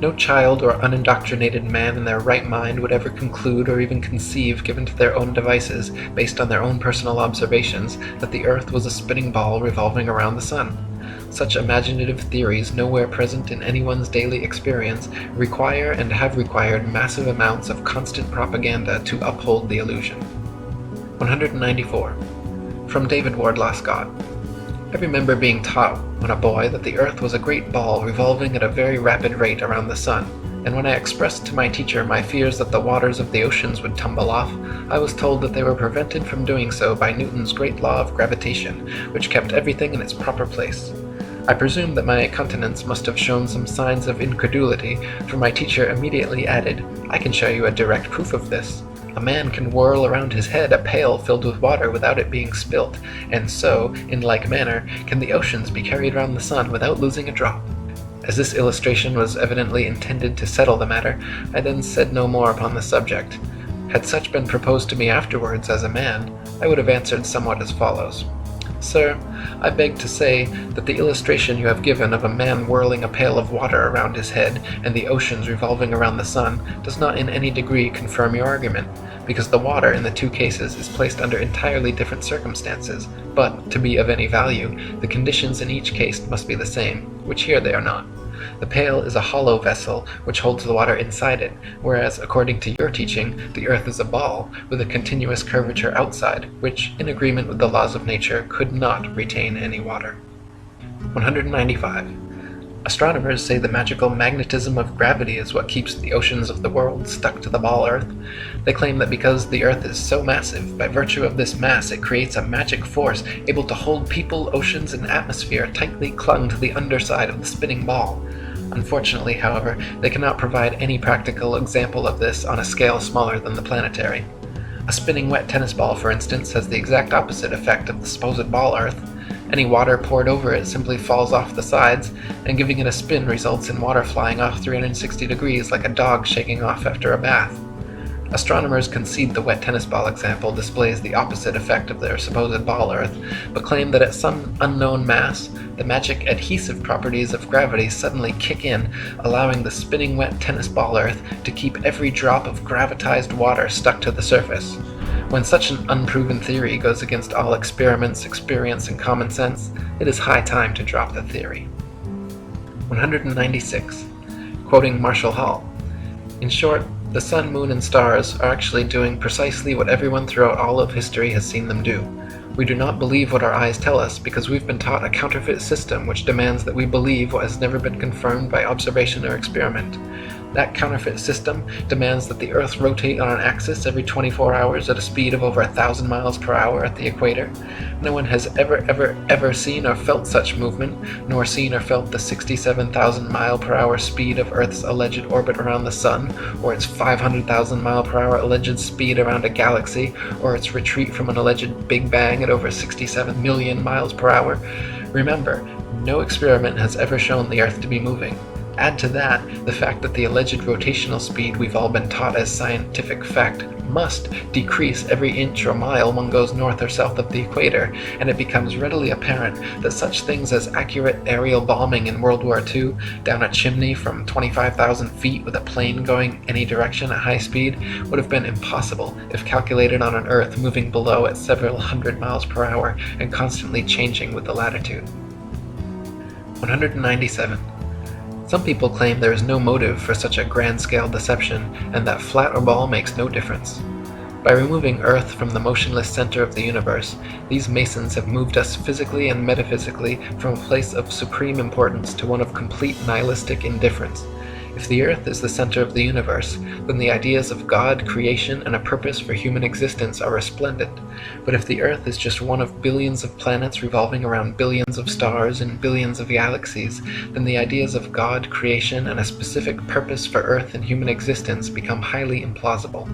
Speaker 1: No child or unindoctrinated man in their right mind would ever conclude or even conceive, given to their own devices, based on their own personal observations, that the earth was a spinning ball revolving around the sun. Such imaginative theories, nowhere present in anyone's daily experience, require and have required massive amounts of constant propaganda to uphold the illusion. 194. From David Wardlaw Scott. I remember being taught when a boy that the earth was a great ball revolving at a very rapid rate around the sun, and when I expressed to my teacher my fears that the waters of the oceans would tumble off, I was told that they were prevented from doing so by Newton's great law of gravitation, which kept everything in its proper place. I presume that my countenance must have shown some signs of incredulity, for my teacher immediately added, "I can show you a direct proof of this. A man can whirl around his head a pail filled with water without it being spilt, and so, in like manner, can the oceans be carried round the sun without losing a drop." As this illustration was evidently intended to settle the matter, I then said no more upon the subject. Had such been proposed to me afterwards as a man, I would have answered somewhat as follows. "Sir, I beg to say that the illustration you have given of a man whirling a pail of water around his head and the oceans revolving around the sun does not in any degree confirm your argument, because the water in the two cases is placed under entirely different circumstances, but, to be of any value, the conditions in each case must be the same, which here they are not. The pail is a hollow vessel which holds the water inside it, whereas, according to your teaching, the earth is a ball with a continuous curvature outside, which, in agreement with the laws of nature, could not retain any water. 195. Astronomers say the magical magnetism of gravity is what keeps the oceans of the world stuck to the ball Earth. They claim that because the Earth is so massive, by virtue of this mass it creates a magic force able to hold people, oceans, and atmosphere tightly clung to the underside of the spinning ball. Unfortunately, however, they cannot provide any practical example of this on a scale smaller than the planetary. A spinning wet tennis ball, for instance, has the exact opposite effect of the supposed ball Earth. Any water poured over it simply falls off the sides, and giving it a spin results in water flying off 360 degrees like a dog shaking off after a bath. Astronomers concede the wet tennis ball example displays the opposite effect of their supposed ball Earth, but claim that at some unknown mass, the magic adhesive properties of gravity suddenly kick in, allowing the spinning wet tennis ball Earth to keep every drop of gravitized water stuck to the surface. When such an unproven theory goes against all experiments, experience, and common sense, it is high time to drop the theory. 196. Quoting Marshall Hall. In short, the sun, moon, and stars are actually doing precisely what everyone throughout all of history has seen them do. We do not believe what our eyes tell us because we've been taught a counterfeit system which demands that we believe what has never been confirmed by observation or experiment. That counterfeit system demands that the Earth rotate on an axis every 24 hours at a speed of over 1,000 miles per hour at the equator. No one has ever seen or felt such movement, nor seen or felt the 67,000 mile per hour speed of Earth's alleged orbit around the Sun, or its 500,000 mile per hour alleged speed around a galaxy, or its retreat from an alleged Big Bang at over 67 million miles per hour. Remember, no experiment has ever shown the Earth to be moving. Add to that the fact that the alleged rotational speed we've all been taught as scientific fact must decrease every inch or mile one goes north or south of the equator, and it becomes readily apparent that such things as accurate aerial bombing in World War II down a chimney from 25,000 feet with a plane going any direction at high speed would have been impossible if calculated on an Earth moving below at several hundred miles per hour and constantly changing with the latitude. 197. Some people claim there is no motive for such a grand-scale deception, and that flat or ball makes no difference. By removing Earth from the motionless center of the universe, these Masons have moved us physically and metaphysically from a place of supreme importance to one of complete nihilistic indifference. If the Earth is the center of the universe, then the ideas of God, creation, and a purpose for human existence are resplendent. But if the Earth is just one of billions of planets revolving around billions of stars and billions of galaxies, then the ideas of God, creation, and a specific purpose for Earth and human existence become highly implausible.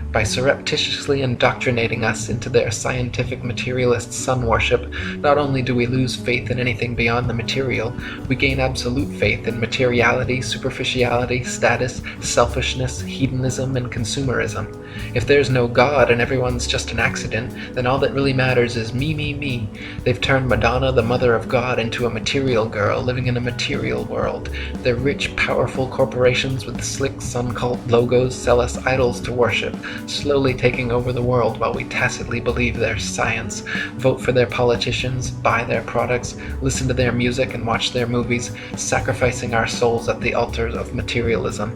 Speaker 1: By surreptitiously indoctrinating us into their scientific materialist sun worship, not only do we lose faith in anything beyond the material, we gain absolute faith in materiality, superficiality, status, selfishness, hedonism, and consumerism. If there's no God and everyone's just an accident, then all that really matters is me, me, me. They've turned Madonna, the mother of God, into a material girl living in a material world. Their rich, powerful corporations with slick sun cult logos sell us idols to worship, slowly taking over the world while we tacitly believe their science, vote for their politicians, buy their products, listen to their music and watch their movies, sacrificing our souls at the altars of materialism.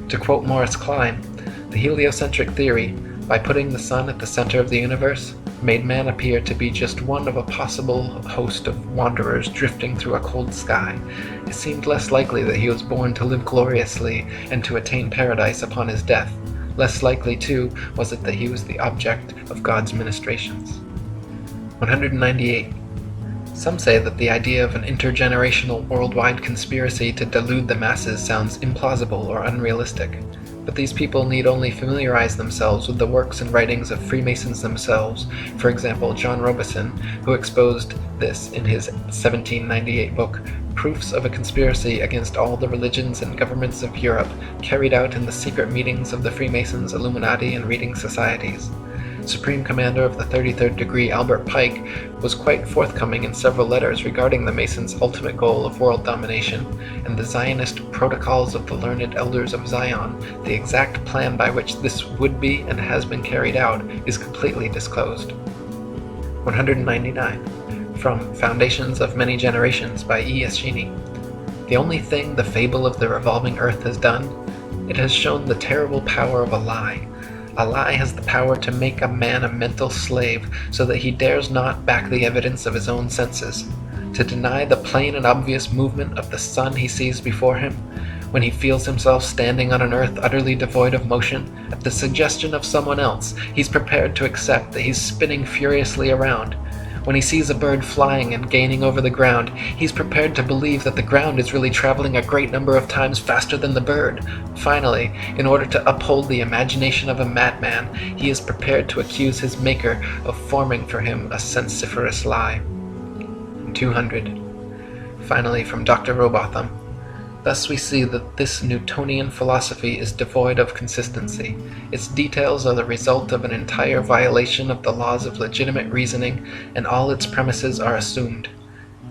Speaker 1: To quote Morris Klein, the heliocentric theory, by putting the sun at the center of the universe, made man appear to be just one of a possible host of wanderers drifting through a cold sky. It seemed less likely that he was born to live gloriously and to attain paradise upon his death. Less likely, too, was it that he was the object of God's ministrations. 198. Some say that the idea of an intergenerational worldwide conspiracy to delude the masses sounds implausible or unrealistic. But these people need only familiarize themselves with the works and writings of Freemasons themselves. For example, John Robeson, who exposed this in his 1798 book, Proofs of a Conspiracy Against All the Religions and Governments of Europe, carried out in the secret meetings of the Freemasons, Illuminati, and reading societies. Supreme Commander of the 33rd Degree Albert Pike was quite forthcoming in several letters regarding the Masons' ultimate goal of world domination, and the Zionist Protocols of the Learned Elders of Zion, the exact plan by which this would be and has been carried out, is completely disclosed. 199. From Foundations of Many Generations by E. Eschini. The only thing the fable of the revolving earth has done, it has shown the terrible power of a lie. A lie has the power to make a man a mental slave so that he dares not back the evidence of his own senses, to deny the plain and obvious movement of the sun he sees before him. When he feels himself standing on an earth utterly devoid of motion, at the suggestion of someone else, he's prepared to accept that he's spinning furiously around. When he sees a bird flying and gaining over the ground, he's prepared to believe that the ground is really traveling a great number of times faster than the bird. Finally, in order to uphold the imagination of a madman, he is prepared to accuse his maker of forming for him a sensiferous lie. 200. Finally, from Dr. Robotham. Thus we see that this Newtonian philosophy is devoid of consistency. Its details are the result of an entire violation of the laws of legitimate reasoning, and all its premises are assumed.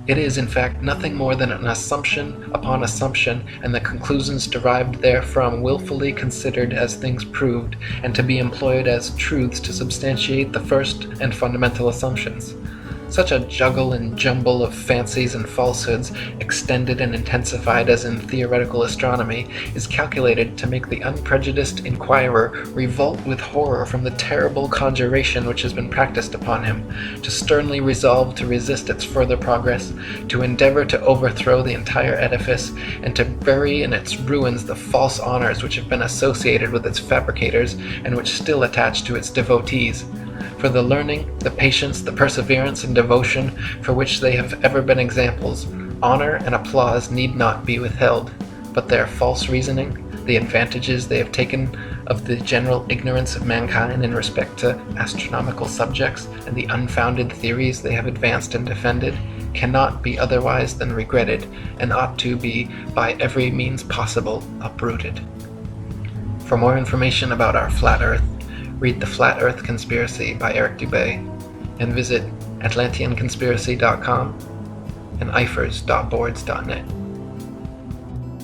Speaker 1: It is, in fact, nothing more than an assumption upon assumption, and the conclusions derived therefrom willfully considered as things proved, and to be employed as truths to substantiate the first and fundamental assumptions. Such a juggle and jumble of fancies and falsehoods, extended and intensified as in theoretical astronomy, is calculated to make the unprejudiced inquirer revolt with horror from the terrible conjuration which has been practiced upon him, to sternly resolve to resist its further progress, to endeavor to overthrow the entire edifice, and to bury in its ruins the false honors which have been associated with its fabricators, and which still attach to its devotees. For the learning, the patience, the perseverance, and devotion for which they have ever been examples, honor and applause need not be withheld, but their false reasoning, the advantages they have taken of the general ignorance of mankind in respect to astronomical subjects, and the unfounded theories they have advanced and defended, cannot be otherwise than regretted, and ought to be by every means possible uprooted. For more information about our flat Earth, read The Flat Earth Conspiracy by Eric Dubay, and visit atlanteanconspiracy.com and ifers.boards.net.